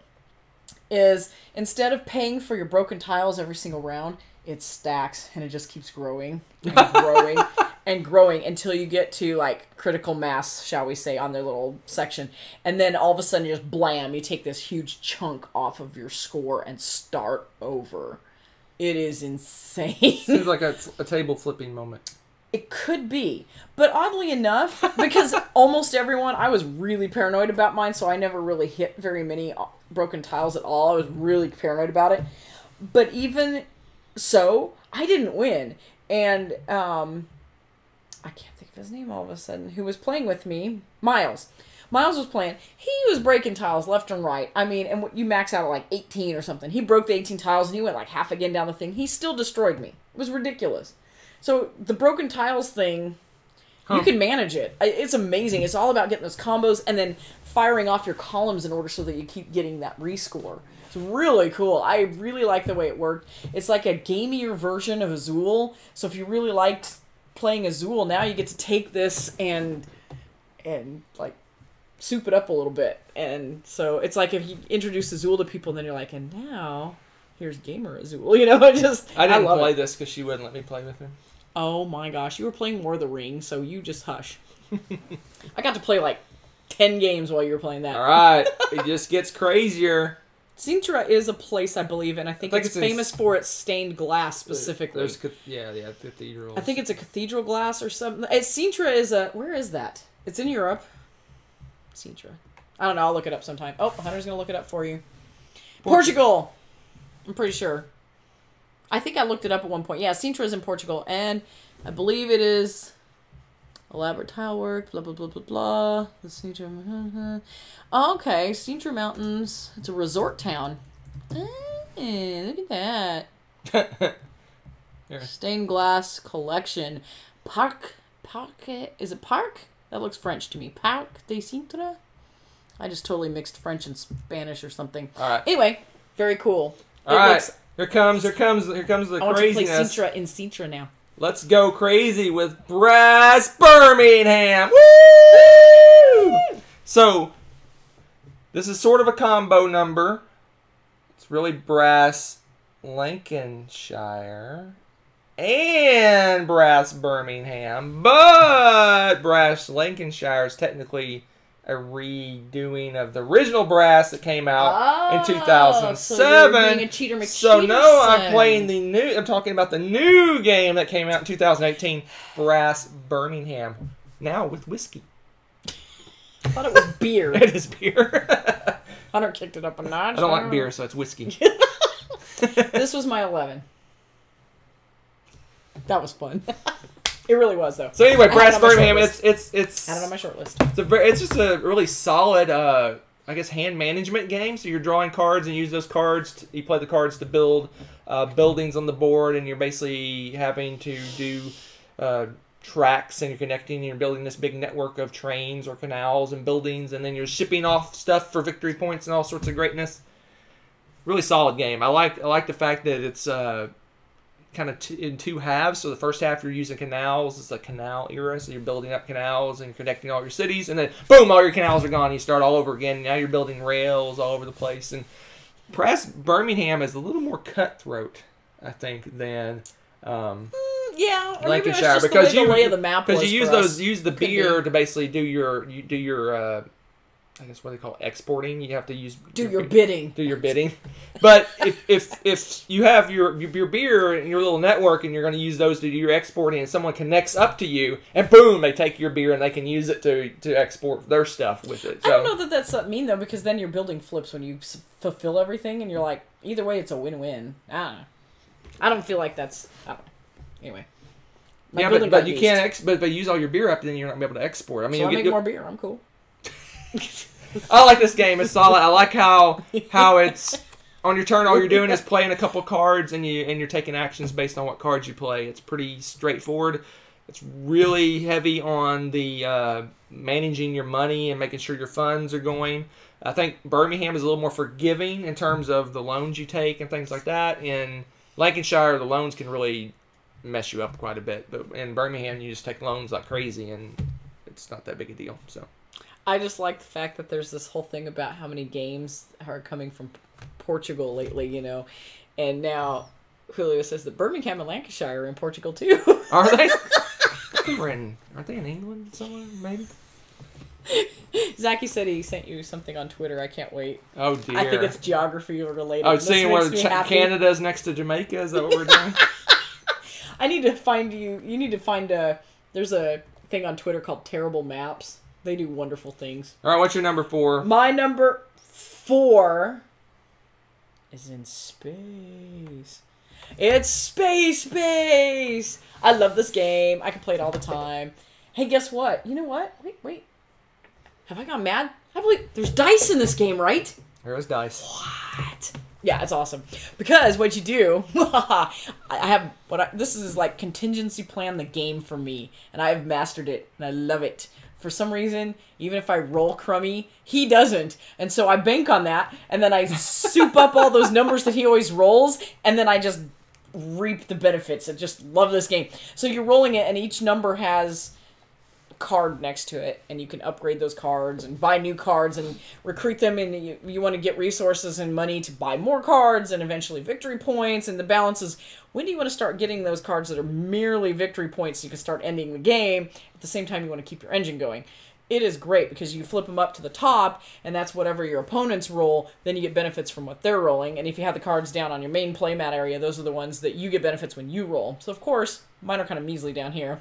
is instead of paying for your broken tiles every single round, it stacks, and it just keeps growing and growing and growing until you get to, like, critical mass, shall we say, on their little section. And then all of a sudden, you just blam, you take this huge chunk off of your score and start over. It is insane. Seems like a table flipping moment. It could be. But oddly enough, because almost everyone, I was really paranoid about mine, so I never really hit very many broken tiles at all. I was really paranoid about it. But even... so, I didn't win, and I can't think of his name all of a sudden, who was playing with me, Miles. Miles was playing. He was breaking tiles left and right. I mean, and you max out at like 18 or something. He broke the 18 tiles, and he went like half again down the thing. He still destroyed me. It was ridiculous. So, the broken tiles thing, you can manage it. It's amazing. It's all about getting those combos and then firing off your columns in order so that you keep getting that rescore. It's really cool. I really like the way it worked. It's like a gamier version of Azul. So if you really liked playing Azul, now you get to take this and like soup it up a little bit. And so it's like if you introduce Azul to people, and then you're like, and now here's Gamer Azul. You know, I didn't love play it. this because she wouldn't let me play with her. Oh my gosh, you were playing War of the Ring, so you just hush. I got to play like 10 games while you were playing that. All right, it just gets crazier. Sintra is a place, I believe, and I think it's famous for its stained glass specifically. There's cathedrals. I think it's a cathedral glass or something. Sintra is a... where is that? It's in Europe. Sintra. I don't know. I'll look it up sometime. Oh, Hunter's going to look it up for you. Portugal! I'm pretty sure. I think I looked it up at one point. Yeah, Sintra is in Portugal. And I believe it is elaborate tile work, blah, blah, blah, blah, blah. The Sintra... Oh, okay, Sintra Mountains. It's a resort town. Hey, look at that. Stained glass collection. Parc... Is it Parc? That looks French to me. Parc de Sintra? I just totally mixed French and Spanish or something. All right. Anyway, very cool. All right. Here comes the craziness. I want to play Sintra in Sintra now. Let's go crazy with Brass Birmingham. Woo! So, this is sort of a combo number. It's really Brass Lancashire and Brass Birmingham, but Brass Lancashire is technically a redoing of the original Brass that came out in 2007. So you're being a cheater McCheaterson. So no, I'm playing the new. I'm talking about the new game that came out in 2018, Brass Birmingham. Now with whiskey. I thought it was beer. It is beer. Hunter kicked it up a notch. I don't like beer, so it's whiskey. This was my 11. That was fun. It really was, though. So anyway, Brass Birmingham, it's I had it on my short list. It's just a really solid, I guess, hand management game. So you're drawing cards and use those cards. You play the cards to build buildings on the board, and you're basically having to do tracks, and you're connecting, and you're building this big network of trains or canals and buildings, and then you're shipping off stuff for victory points and all sorts of greatness. Really solid game. I like the fact that it's kind of in two halves. So the first half you're using canals. It's a canal era, so you're building up canals and connecting all your cities, and then boom, all your canals are gone. You start all over again. Now you're building rails all over the place. And Brass Birmingham is a little more cutthroat, I think, than yeah, or Lancashire, because the lay of the map was you use the beer to basically do your I guess what they call exporting. You have to do your bidding. Do your bidding. But if you have your beer and your little network, and you're going to use those to do your exporting, and someone connects up to you, and boom, they take your beer and they can use it to export their stuff with it. So, I don't know that that's something mean though, because then your building flips when you fulfill everything, and you're like, either way, it's a win-win. I don't know. I don't feel like that's. I don't know. Anyway. Yeah, but you can't. But if you use all your beer up, then you're not gonna be able to export. I mean, so I make more beer. I'm cool. I like this game. It's solid. I like how it's on your turn. All you're doing is playing a couple cards, and you're taking actions based on what cards you play. It's pretty straightforward. It's really heavy on the managing your money and making sure your funds are going. I think Birmingham is a little more forgiving in terms of the loans you take and things like that. In Lancashire, the loans can really mess you up quite a bit, but in Birmingham, you just take loans like crazy, and it's not that big a deal. So. I just like the fact that there's this whole thing about how many games are coming from Portugal lately, you know, and now Julio says that Birmingham and Lancashire are in Portugal too. Are they? Aren't they in England somewhere, maybe? Zachy said he sent you something on Twitter. I can't wait. Oh, dear. I think it's geography related. Oh, seeing where Canada's next to Jamaica? Is that what we're doing? I need to find you. You need to find there's a thing on Twitter called Terrible Maps. They do wonderful things. All right, what's your number 4? My number 4 is in space. It's space! I love this game. I can play it all the time. Hey, guess what? You know what? Wait. Have I gone mad? I believe there's dice in this game, right? There is dice. What? Yeah, it's awesome. Because what you do, this is like contingency plan the game for me, and I have mastered it, and I love it. For some reason, even if I roll crummy, he doesn't. And so I bank on that, and then I soup up all those numbers that he always rolls, and then I just reap the benefits. I just love this game. So you're rolling it, and each number has a card next to it, and you can upgrade those cards and buy new cards and recruit them, and you want to get resources and money to buy more cards and eventually victory points, and the balance is when do you want to start getting those cards that are merely victory points so you can start ending the game. At the same time, you want to keep your engine going. It is great because you flip them up to the top, and that's whatever your opponents roll, then you get benefits from what they're rolling. And if you have the cards down on your main playmat area, those are the ones that you get benefits when you roll. So, of course, mine are kind of measly down here.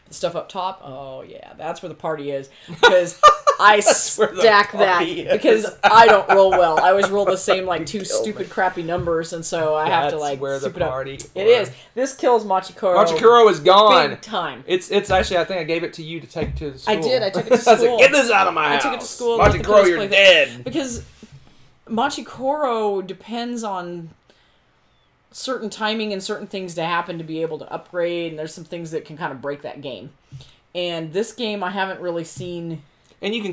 The stuff up top, oh yeah, that's where the party is. Because I stack that because I don't roll well. I always roll the same like two stupid crappy numbers, and so I have to like where the party. It is. This kills Machikoro. Machikoro is gone. Big time. It's actually, I think I gave it to you to take to school. I did. I took it to school. I was like, get this out of my house. I took it to school. Machikoro, you're dead. Because Machikoro depends on certain timing and certain things to happen to be able to upgrade, and there's some things that can kind of break that game. And this game, I haven't really seen. And you can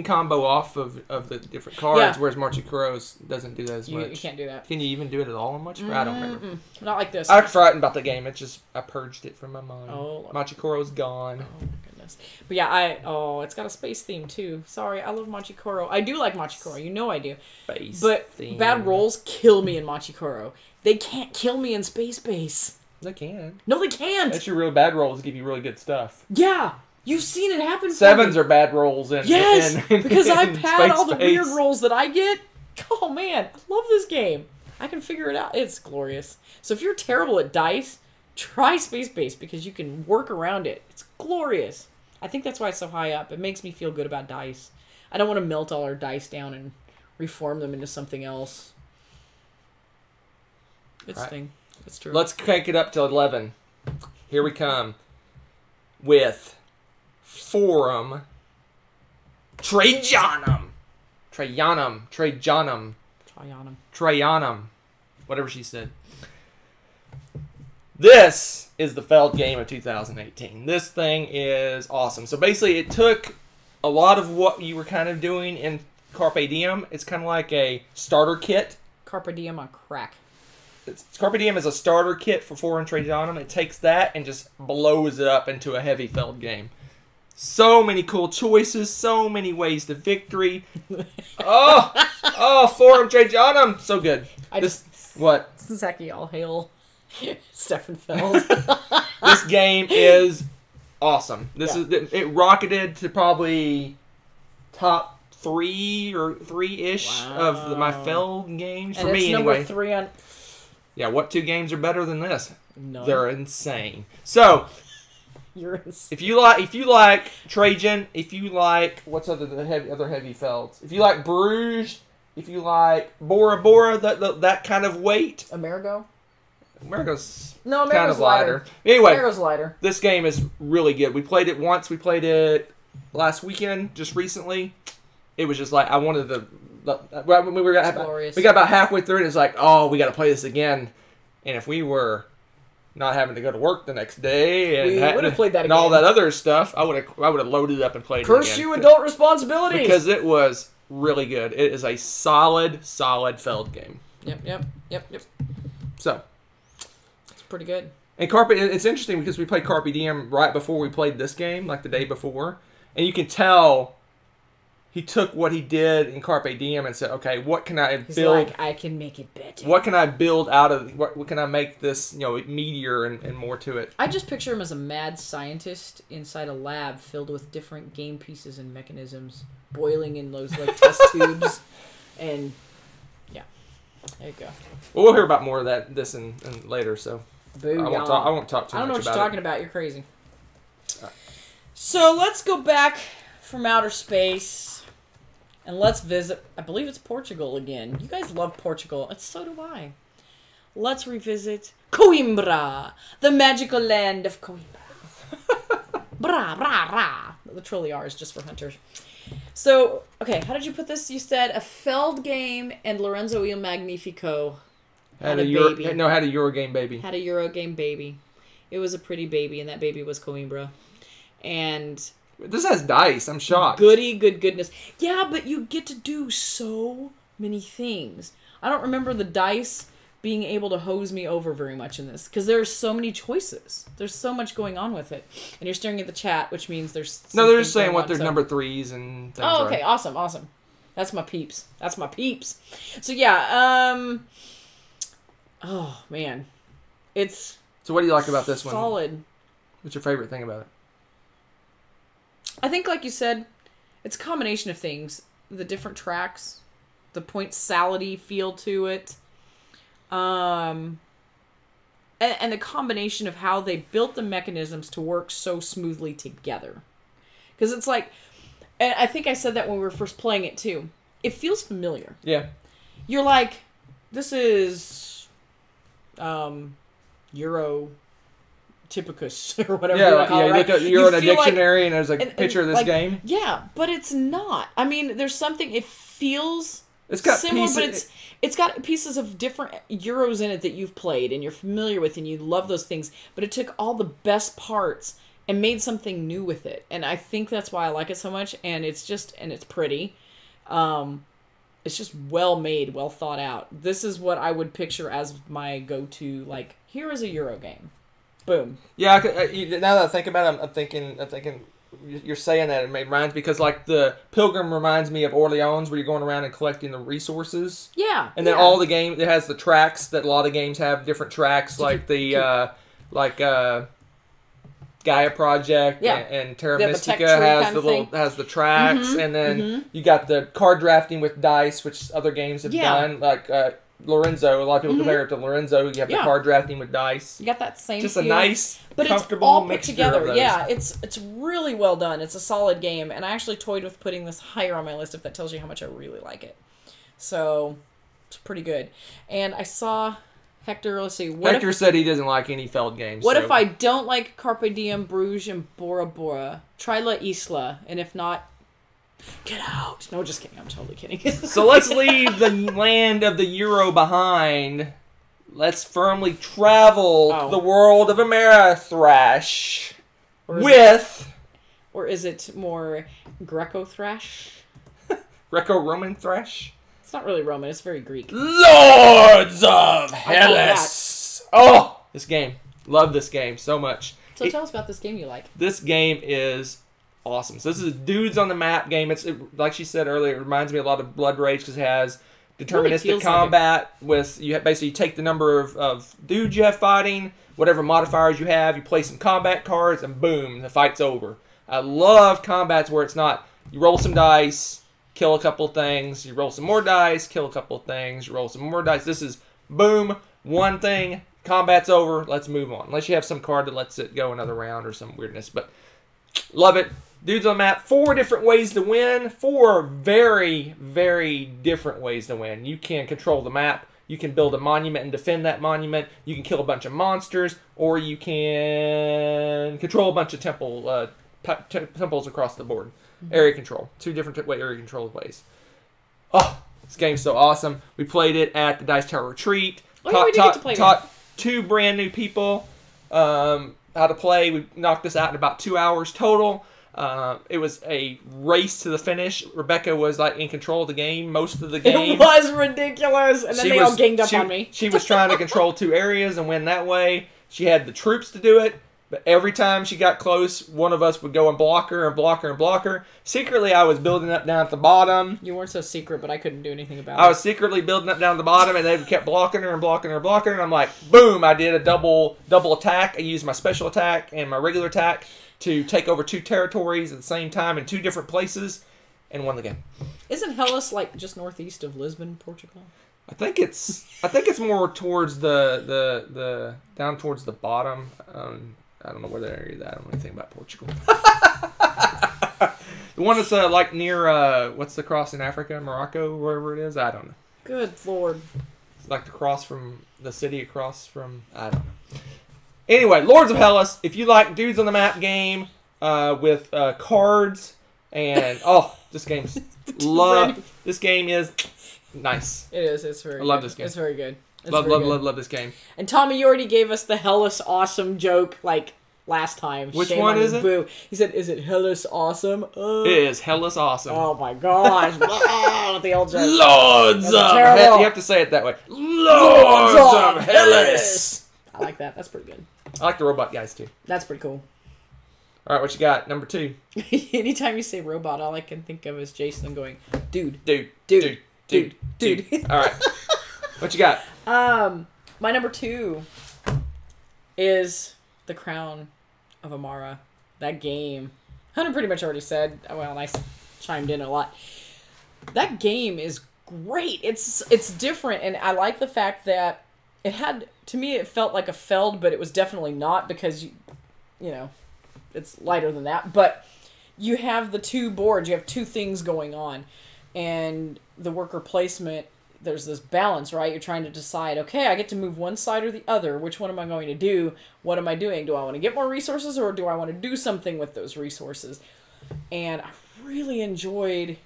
combo off of the different cards, whereas Machikuro's doesn't do that as much. You can't do that. Can you even do it at all in Machikoro? I don't remember. Not like this. I'm frightened about the game. It's just I purged it from my mind. Oh, Machikuro's gone. Oh my goodness. But yeah, it's got a space theme too. Sorry, I love Machikoro. I do like Machikoro. You know I do. But bad rolls kill me in Machikoro. They can't kill me in Space Base. They can. No, they can't. That's your real bad rolls give you really good stuff. Yeah. You've seen it happen. Sevens are bad rolls in. Yes, because I pad all the Space. weird rolls that I get. Oh man, I love this game. I can figure it out. It's glorious. So if you're terrible at dice, try Space Base because you can work around it. It's glorious. I think that's why it's so high up. It makes me feel good about dice. I don't want to melt all our dice down and reform them into something else. It's thing. It's true. Let's crank it up to 11. Here we come with Forum Trajanum, whatever she said. This is the failed game of 2018. This thing is awesome. So basically, it took a lot of what you were kind of doing in Carpe Diem. It's kind of like a starter kit. Carpe Diem on crack. Carpe Diem is a starter kit for Forum Trajanum. It takes that and just blows it up into a heavy failed game. So many cool choices, so many ways to victory. Forum Trajanum, so good. What? Zaki, all hail Stefan Feld. This game is awesome. It rocketed to probably top 3 or 3-ish of my Feld games for me anyway. Number 3 on. Yeah, what 2 games are better than this? None. They're insane. So. You're insane. If you like Trajan, if you like other heavy felds, if you like Bruges, if you like Bora Bora, that kind of weight. Amerigo's kind of lighter. Anyway, Amerigo's lighter. This game is really good. We played it once. We played it last weekend, just recently. It was just like I wanted to. We got about halfway through, and it's like, oh, we got to play this again. And if we were not having to go to work the next day and we would have played that again. And all that other stuff, I would have loaded up and played it again. Curse you, adult responsibilities! Because it was really good. It is a solid Feld game. Yep. So. It's pretty good. And it's interesting because we played Carpe Diem right before we played this game, like the day before. And you can tell he took what he did in Carpe Diem and said, okay, what can I build? He's like, I can make it better. What can I build out of, what can I make this, meatier and more to it? I just picture him as a mad scientist inside a lab filled with different game pieces and mechanisms, boiling in those like test tubes. And yeah, there you go. Well, we'll hear about more of this and later, so Boo, I won't talk too much about it. I don't know what you're talking about. You're crazy. Right. So let's go back from outer space. And let's visit, I believe it's Portugal again. You guys love Portugal, and so do I. Let's revisit Coimbra, the magical land of Coimbra. Bra, bra, bra. The truly are is just for hunters. So, okay, how did you put this? You said a Feld game and Lorenzo Il Magnifico had a baby. Had a Eurogame baby. Had a Eurogame baby. It was a pretty baby, and that baby was Coimbra. And this has dice. I'm shocked. Goodness. Yeah, but you get to do so many things. I don't remember the dice being able to hose me over very much in this because there's so many choices. There's so much going on with it. And you're staring at the chat, which means there's no, they're just saying what their number 3s and things. Oh, okay. Awesome. That's my peeps. So, yeah. Oh, man. It's So what do you like about this one? Solid. What's your favorite thing about it? I think, like you said, it's a combination of things. The different tracks, the point salady feel to it. and the combination of how they built the mechanisms to work so smoothly together. Because it's like, and I think I said that when we were first playing it too. It feels familiar. Yeah. You're like, this is Euro Typicus or whatever you call it, you right? look at Euro in a dictionary like, and there's a picture of this like, game. Yeah, but it's not. I mean, there's something, it feels it's got similar, pieces, but it's got pieces of different Euros in it that you've played and you're familiar with and you love those things, but it took all the best parts and made something new with it. And I think that's why I like it so much, and it's pretty. It's just well made, well thought out. This is what I would picture as my go-to, like, here is a Euro game. Boom. Yeah, now that I think about it, I'm thinking you're saying that it reminds me, because like the Pilgrim reminds me of Orleans, where you're going around and collecting the resources. Yeah. And then all the game, it has the tracks that a lot of games have, different tracks, like the Gaia Project and Terra Mystica has the tracks, and then you got the card drafting with dice, which other games have done, like Lorenzo. A lot of people compare it to Lorenzo. You have the card drafting with dice. You got that same just feel, a nice, but comfortable it's all put mixture together. of those. Yeah, it's really well done. It's a solid game, and I actually toyed with putting this higher on my list if that tells you how much I really like it. So it's pretty good. And I saw Hector. Let's see. Hector said he doesn't like any Feld games. What if I don't like Carpe Diem, Bruges, and Bora Bora? Try La Isla, and if not, get out. No, just kidding. I'm totally kidding. So let's leave the land of the Euro behind. Let's firmly travel the world of Emara Thrash or is it more Greco Thrash? Greco-Roman Thrash? It's not really Roman. It's very Greek. Lords of Hellas. Oh, this game. Love this game so much. So tell us about this game you like. This game is awesome. So this is a dudes on the map game. It's like she said earlier. It reminds me a lot of Blood Rage because it has deterministic really combat with you. Basically, you take the number of dudes you have fighting, whatever modifiers you have. You play some combat cards, and boom, the fight's over. I love combats where it's not you roll some dice, kill a couple things, you roll some more dice, kill a couple things, you roll some more dice. This is boom, one thing, combat's over, let's move on. Unless you have some card that lets it go another round or some weirdness. But love it. Dudes on the map, 4 different ways to win. 4 very, very different ways to win. You can control the map. You can build a monument and defend that monument. You can kill a bunch of monsters. Or you can control a bunch of temples across the board. Area control. 2 different area control ways. Oh, this game's so awesome. We played it at the Dice Tower Retreat. Taught 2 brand new people how to play. We knocked this out in about 2 hours total. It was a race to the finish. Rebecca was like in control of the game most of the game. It was ridiculous, and then they all ganged up on me. She was trying to control 2 areas and win that way. She had the troops to do it, but every time she got close, one of us would go and block her and block her and block her. Secretly, I was building up down at the bottom. You weren't so secret, but I couldn't do anything about it. I was secretly building up down at the bottom, and they kept blocking her and blocking her and blocking her. And I'm like, boom! I did a double attack. I used my special attack and my regular attack to take over 2 territories at the same time in 2 different places, and won the game. Isn't Hellas like just northeast of Lisbon, Portugal? I think it's more towards the down towards the bottom. I don't know where that area is. I don't know anything about Portugal. The one that's like near what's the cross in Africa, Morocco, wherever it is. I don't know. Good Lord. It's like the cross from the city across from I don't know. Anyway, Lords of Hellas, if you like dudes on the map game with cards and this game's this game is nice. It is. It's very. I love this game. It's very good. Love this game. And Tommy, you already gave us the Hellas awesome joke like last time. Which one is it? Boo. He said, "Is it Hellas awesome?" It is Hellas awesome. Oh my gosh! The old joke. Lords of Hellas. You have to say it that way. Lords of Hellas. I like that. That's pretty good. I like the robot guys too. That's pretty cool. All right, what you got? Number 2. Anytime you say robot, all I can think of is Jason going, dude. All right, what you got? My number 2 is The Crown of Emara. That game. Hunter pretty much already said. Well, I chimed in a lot. That game is great. It's different, and I like the fact that it had to me it felt like a Feld, but it was definitely not because you know, it's lighter than that. But you have the two boards, you have two things going on, and the worker placement, there's this balance, right? You're trying to decide, okay, I get to move one side or the other. Which one am I going to do? What am I doing? Do I want to get more resources, or do I want to do something with those resources? And I really enjoyed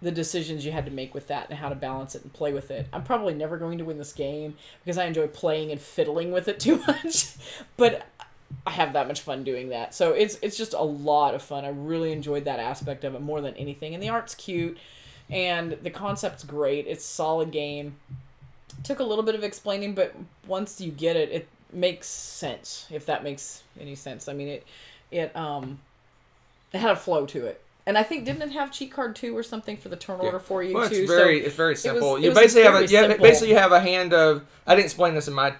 the decisions you had to make with that and how to balance it and play with it. I'm probably never going to win this game because I enjoy playing and fiddling with it too much, but I have that much fun doing that. So it's just a lot of fun. I really enjoyed that aspect of it more than anything. And the art's cute, and the concept's great. It's a solid game. It took a little bit of explaining, but once you get it, it makes sense, if that makes any sense. I mean, it had a flow to it. And I think, didn't it have cheat card 2 or something for the turn order for you, well, too? It's very simple. You basically have a hand of... I didn't explain this when I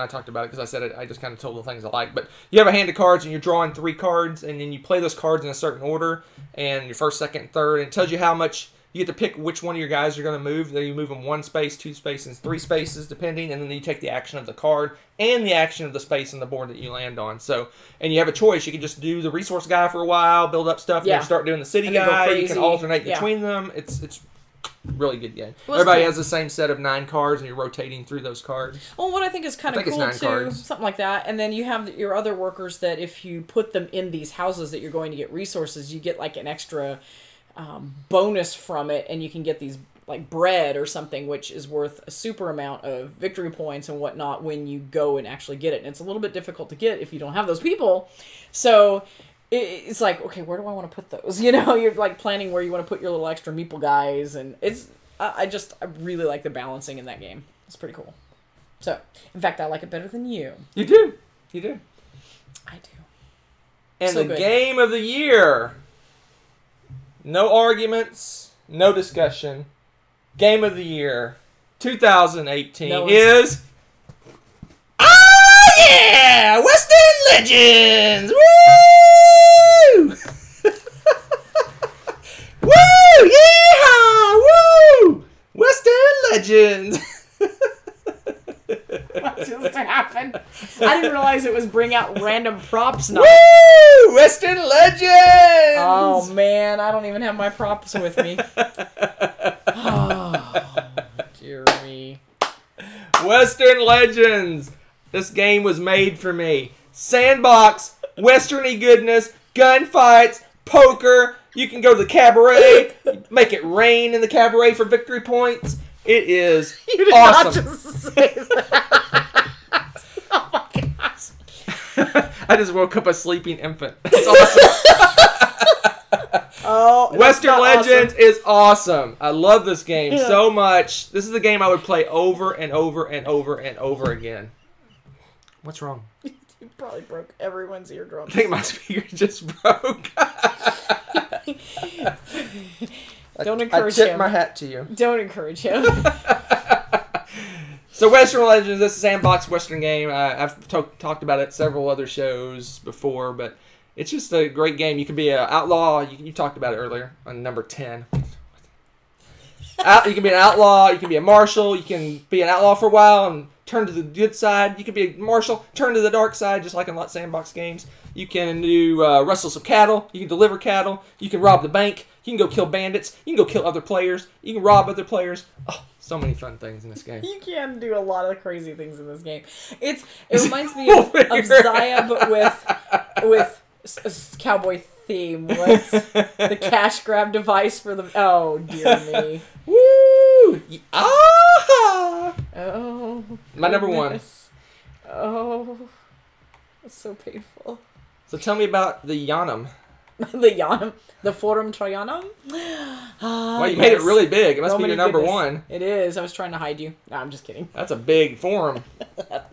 talked about it because I said it. I just kind of told the things I like. But you have a hand of cards, and you're drawing 3 cards, and then you play those cards in a certain order, and your first, second, third, and it tells you how much... You get to pick which one of your guys you're going to move. Then you move them 1 space, 2 spaces, 3 spaces, depending. And then you take the action of the card and the action of the space on the board that you land on. So, and you have a choice. You can just do the resource guy for a while, build up stuff, and then start doing the city guy. You can alternate between them. It's really good game. Everybody has the same set of 9 cards, and you're rotating through those cards. Well, what I think is kind of cool, too, cards. Something like that. And then you have your other workers that if you put them in these houses that you're going to get resources, you get like an extra... bonus from it, and you can get these like bread or something, which is worth a super amount of victory points and whatnot when you go and actually get it. And it's a little bit difficult to get if you don't have those people. So it's like, okay, where do I want to put those? You know, you're like planning where you want to put your little extra meeple guys, and it's I really like the balancing in that game. It's pretty cool. So, in fact, I like it better than you. You do. I do. And so the game of the year. No arguments, no discussion. Game of the year 2018 is... Oh, yeah! Western Legends! Woo! Woo! Yeehaw! Woo! Western Legends! What just happened? I didn't realize it was bring out random props now. Woo! Western Legends! Oh, man. I don't even have my props with me. Oh, dear me. Western Legends. This game was made for me. Sandbox, westerny goodness, gunfights, poker. You can go to the cabaret, make it rain in the cabaret for victory points. It is awesome. Not just say that. Oh my gosh. I just woke up a sleeping infant. That's awesome. Oh, Western Legends is awesome. I love this game so much. This is the game I would play over and over and over and over again. What's wrong? You probably broke everyone's eardrum. I think my speaker just broke. Don't encourage him. I tip my hat to you. Don't encourage him. So Western Legends, this is a sandbox Western game. I've talked about it at several other shows before, but it's just a great game. You can be an outlaw. You talked about it earlier on number 10. You can be an outlaw. You can be a marshal. You can be an outlaw for a while and turn to the good side. You can be a marshal, turn to the dark side, just like in a lot of sandbox games. You can do rustle some cattle. You can deliver cattle. You can rob the bank. You can go kill bandits. You can go kill other players. You can rob other players. Oh, so many fun things in this game. You can do a lot of crazy things in this game. It reminds me of Zaya, but with a cowboy theme. What's the cash grab device for the... Oh, dear me. Woo! Ah! Oh. My number 1. Oh. That's so painful. So tell me about the Yanum. The Yanum. The Forum Trojanum. Well, you made it really big. It must be your number 1. It is. I was trying to hide you. No, I'm just kidding. That's a big forum.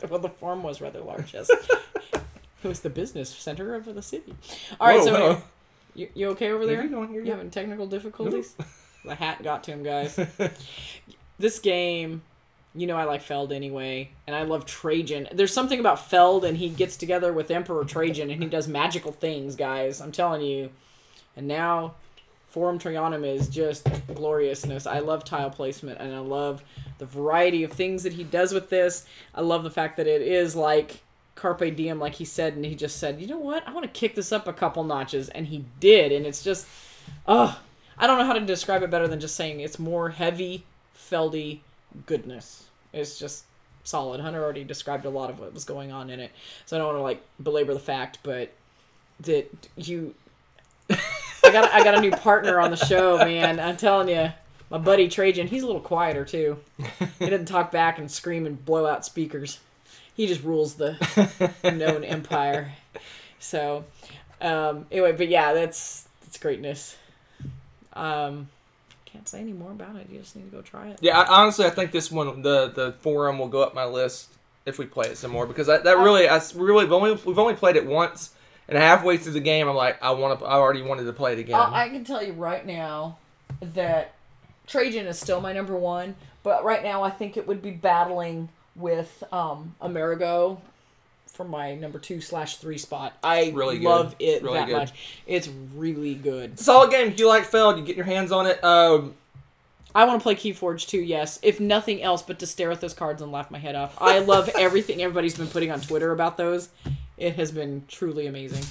Well, the forum was rather large, yes. It was the business center of the city. All right, so you okay over there? You're you having technical difficulties? Nope. The hat got to him, guys. This game, you know I like Feld anyway, and I love Trajan. There's something about Feld, and he gets together with Emperor Trajan, and he does magical things, guys. I'm telling you. And now, Forum Trianum is just gloriousness. I love tile placement, and I love the variety of things that he does with this. I love the fact that it is like Carpe Diem, like he said, and he just said, you know what? I want to kick this up a couple notches, and he did, and it's just, I don't know how to describe it better than just saying it's more heavy, feldy goodness. It's just solid. Hunter already described a lot of what was going on in it, so I don't want to like belabor the fact, but that you... I got a new partner on the show, man. I'm telling you, my buddy Trajan, he's a little quieter too. He doesn't talk back and scream and blow out speakers. He just rules the known empire. So, anyway, but yeah, that's greatness. Can't say any more about it. You just need to go try it. Yeah, honestly, I think this one, the forum, will go up my list if we play it some more, because we've only played it once. And halfway through the game, I'm like, I already wanted to play it again. I can tell you right now that Trajan is still my number one, but right now I think it would be battling with Amerigo for my number 2/3 spot. I really love good. it really that good. much. It's really good. It's a solid game. If you like Feld, you get your hands on it. I want to play Keyforge too, yes. If nothing else but to stare at those cards and laugh my head off. I love everything everybody's been putting on Twitter about those. It has been truly amazing.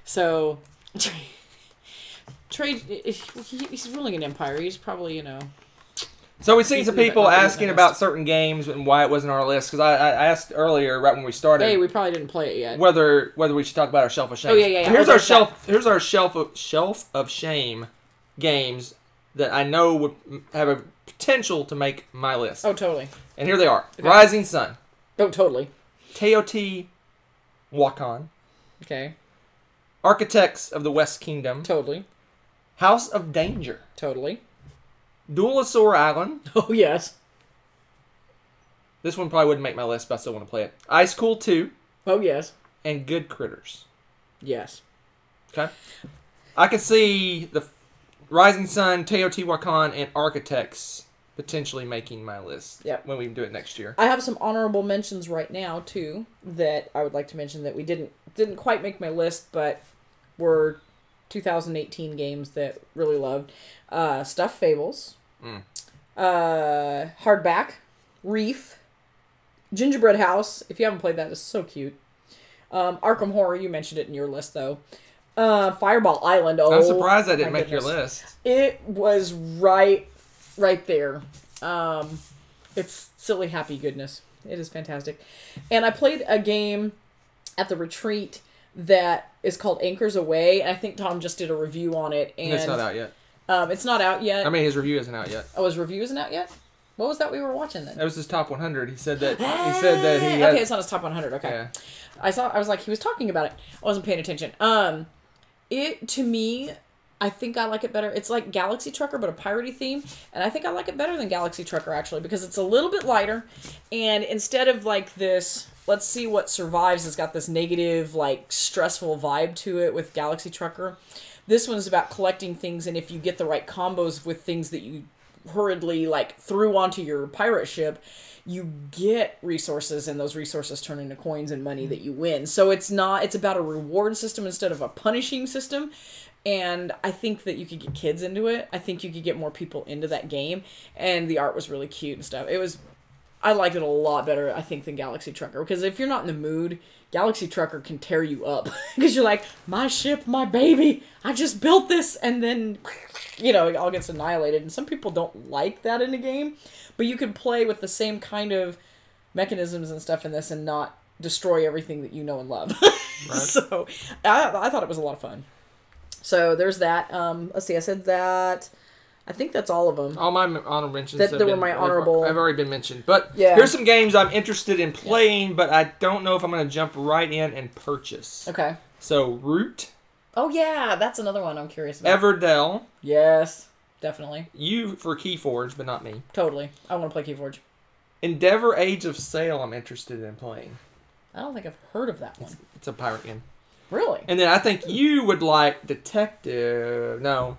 So, Trade, he's ruling an empire. He's probably, So we've seen some people asking about certain games and why it wasn't on our list. Because I asked earlier, right when we started. Hey, we probably didn't play it yet. Whether we should talk about our shelf of shame. Oh yeah. So here's our shelf of shame games that I know would have a potential to make my list. Oh, totally. And here they are: Okay. Rising Sun. Oh, totally. Teotihuacan. Okay. Architects of the West Kingdom. Totally. House of Danger. Totally. Luxor Island. Oh, yes. This one probably wouldn't make my list, but I still want to play it. Ice Cool 2. Oh, yes. And Good Critters. Yes. Okay. I could see the Rising Sun, Teotihuacan, and Architects potentially making my list. Yep. When we do it next year. I have some honorable mentions right now too that I would like to mention that we didn't quite make my list, but were 2018 games that really loved. Stuffed Fables. Hardback. Reef. Gingerbread House. If you haven't played that, it's so cute. Arkham Horror, you mentioned it in your list though. Fireball Island. Oh, I'm surprised I didn't make your list. It was right there. It's silly happy goodness. It is fantastic. And I played a game at the retreat that is called Anchors Away, and I think Tom just did a review on it. And it's not out yet. It's not out yet. I mean, his review isn't out yet. Oh, his review isn't out yet? What was that we were watching then? That was his top 100. He said that he Okay, it's on his top 100. Okay. Yeah. I was like, he was talking about it. I wasn't paying attention. It, to me, I think I like it better. It's like Galaxy Trucker, but a piratey theme. And I think I like it better than Galaxy Trucker, actually, because it's a little bit lighter. And instead of like this, let's see what survives, it's got this negative, like, stressful vibe to it with Galaxy Trucker. This one's about collecting things, and if you get the right combos with things that you hurriedly, like, threw onto your pirate ship, you get resources, and those resources turn into coins and money that you win. So it's about a reward system instead of a punishing system. And I think that you could get kids into it. I think you could get more people into that game. And the art was really cute and stuff. I liked it a lot better, I think, than Galaxy Trucker. Because if you're not in the mood, Galaxy Trucker can tear you up. Because you're like, my ship, my baby, I just built this. And then, it all gets annihilated. And some people don't like that in a game. But you can play with the same kind of mechanisms and stuff in this and not destroy everything that you know and love. Right. So I thought it was a lot of fun. So there's that. Let's see. I said that. I think that's all of them. All my honorable mentions. That were my honorable. I've already been mentioned. But yeah. Here's some games I'm interested in playing, but I don't know if I'm going to jump right in and purchase. Okay. So Root. Oh yeah, that's another one I'm curious about. Everdell. Yes, definitely. You for Keyforge, but not me. Totally. I want to play Keyforge. Endeavor Age of Sail I'm interested in playing. I don't think I've heard of that one. It's a pirate game. Really? And then I think you would like Detective. No.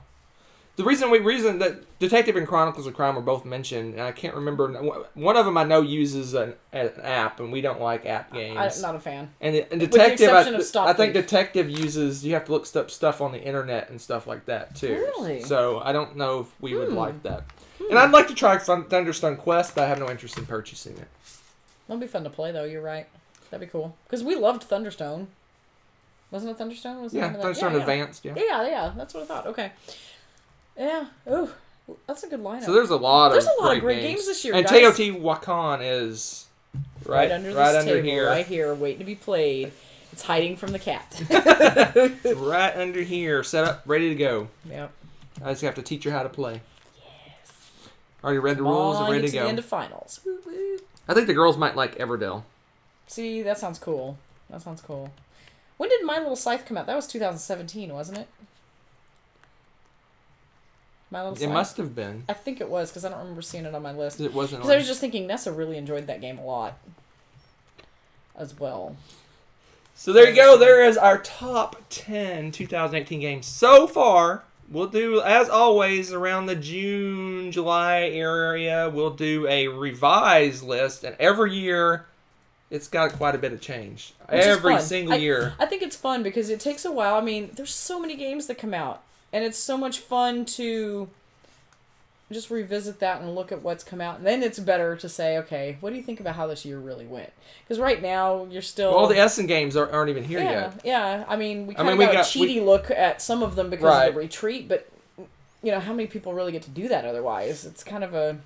The reason that Detective and Chronicles of Crime were both mentioned, and I can't remember. One of them I know uses an app, and we don't like app games. I'm not a fan. And Detective, With the exception of Stop I think Thief. Detective uses, you have to look up stuff on the internet and stuff like that too. Really? So I don't know if we would like that. And I'd like to try Thunderstone Quest, but I have no interest in purchasing it. That'll be fun to play, though. You're right. That'd be cool. Because we loved Thunderstone. Wasn't it Thunderstone? Was the name of that? Thunderstone Advanced, yeah. Yeah, that's what I thought. Okay. Yeah. Ooh, that's a good lineup. So there's a lot of great games this year, and guys. Teotihuacan is right under this table, here. right here, waiting to be played. It's hiding from the cat. Right under here, set up, ready to go. Yep. I just have to teach her how to play. Yes. Already read the rules and ready to go. The end of finals. Woo, woo. I think the girls might like Everdell. See, that sounds cool. That sounds cool. When did My Little Scythe come out? That was 2017, wasn't it? My Little Scythe? It must have been. I think it was, because I don't remember seeing it on my list. It wasn't. Because I was just thinking Nessa really enjoyed that game a lot as well. So there you go. There is our top 10 2018 games so far. We'll do, as always, around the June, July area, we'll do a revised list. And every year, it's got quite a bit of change. Every single year. I think it's fun because it takes a while. I mean, there's so many games that come out. And it's so much fun to just revisit that and look at what's come out. And then it's better to say, okay, what do you think about how this year really went? Because right now, you're still... Well, all the Essen games aren't even here yet. Yeah, I mean, we kind of got a cheaty look at some of them because of the retreat. But, you know, how many people really get to do that otherwise? It's kind of a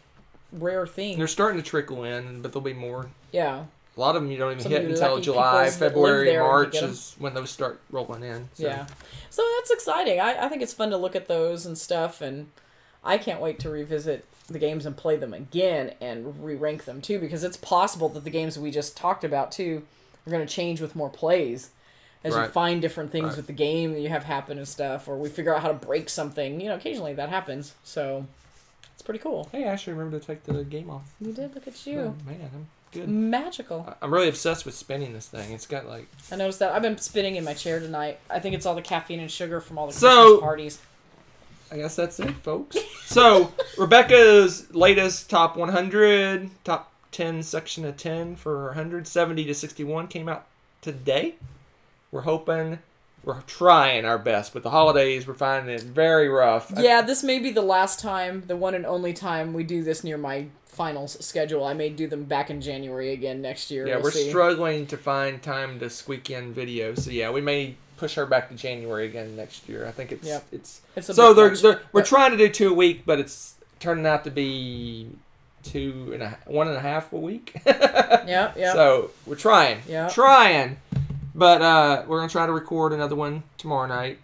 rare thing. They're starting to trickle in, but there'll be more. Yeah. A lot of them you don't even hit until July, February, March is when those start rolling in. So. Yeah. So that's exciting. I think it's fun to look at those and stuff, and I can't wait to revisit the games and play them again and re-rank them too, because it's possible that the games we just talked about too are going to change with more plays as you find different things with the game that you have happen and stuff, or we figure out how to break something. You know, occasionally that happens. So it's pretty cool. Hey, I actually remember to take the game off. You did? Look at you. Oh, man, I'm good. Magical. I'm really obsessed with spinning this thing. It's got like... I noticed that. I've been spinning in my chair tonight. I think it's all the caffeine and sugar from all the Christmas parties. I guess that's it, folks. So, Rebecca's latest top 100, top 10 section of 10 for 170 to 61 came out today. We're trying our best. With the holidays, we're finding it very rough. Yeah, this may be the last time, the one and only time we do this near my finals schedule. I may do them back in January again next year. Yeah, we're see. struggling to find time to squeak in videos. So yeah, we may push her back to January again next year. I think it's so we're trying to do 2 a week, but it's turning out to be 1.5 a week. Yeah. So we're trying. Yeah. Trying. But we're gonna try to record another one tomorrow night.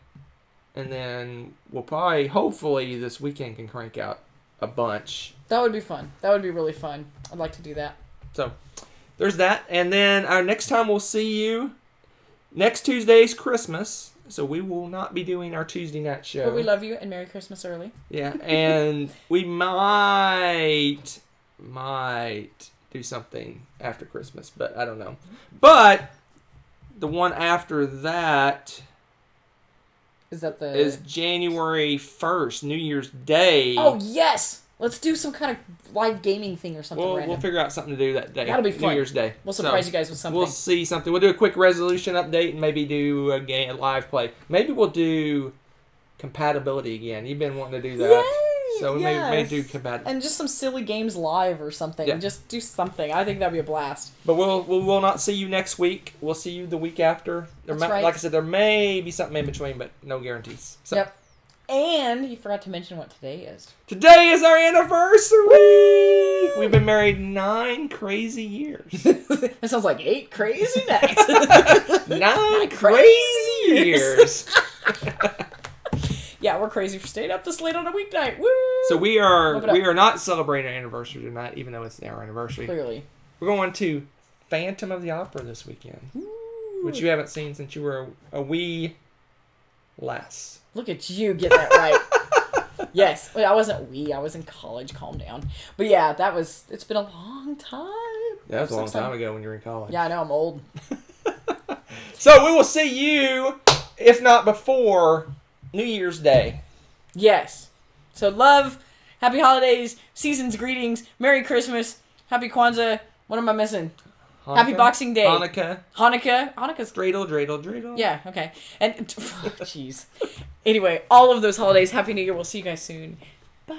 And then we'll probably hopefully this weekend can crank out a bunch. That would be fun. That would be really fun. I'd like to do that. So there's that. And then our next time we'll see you, next Tuesday's Christmas. So we will not be doing our Tuesday night show. But we love you and Merry Christmas early. Yeah. And we might do something after Christmas, but I don't know. But the one after that is January 1st, New Year's Day. Oh, yes! Let's do some kind of live gaming thing or something random. We'll figure out something to do that day. That'll be fun. New Year's Day. We'll surprise you guys with something. We'll see something. We'll do a quick resolution update and maybe do a live play. Maybe we'll do compatibility again. You've been wanting to do that. Yay! So we may do compatibility. And just some silly games live or something. Yeah. Just do something. I think that'd be a blast. But we'll not see you next week. We'll see you the week after. That's right. Like I said, there may be something in between, but no guarantees. So. Yep. And you forgot to mention what today is. Today is our anniversary! We've been married 9 crazy years. That sounds like 8 crazy nights. 9 crazy years. Yeah, we're crazy for staying up this late on a weeknight. Woo! So we are not celebrating our anniversary tonight, even though it's our anniversary. Clearly. We're going to Phantom of the Opera this weekend. Ooh. Which you haven't seen since you were a wee lass. Look at you get that right. Yes. Wait, I wasn't wee. I was in college. Calm down. But yeah, it's been a long time. Yeah, that was a long time ago when you were in college. Yeah, I know. I'm old. So we will see you, if not before, New Year's Day. Yes. So love, happy holidays, season's greetings, Merry Christmas, Happy Kwanzaa. What am I missing? Hanukkah, Happy Boxing Day. Hanukkah. Hanukkah's... Dreidel. Yeah, okay. And, jeez. Anyway, all of those holidays, Happy New Year. We'll see you guys soon. Bye.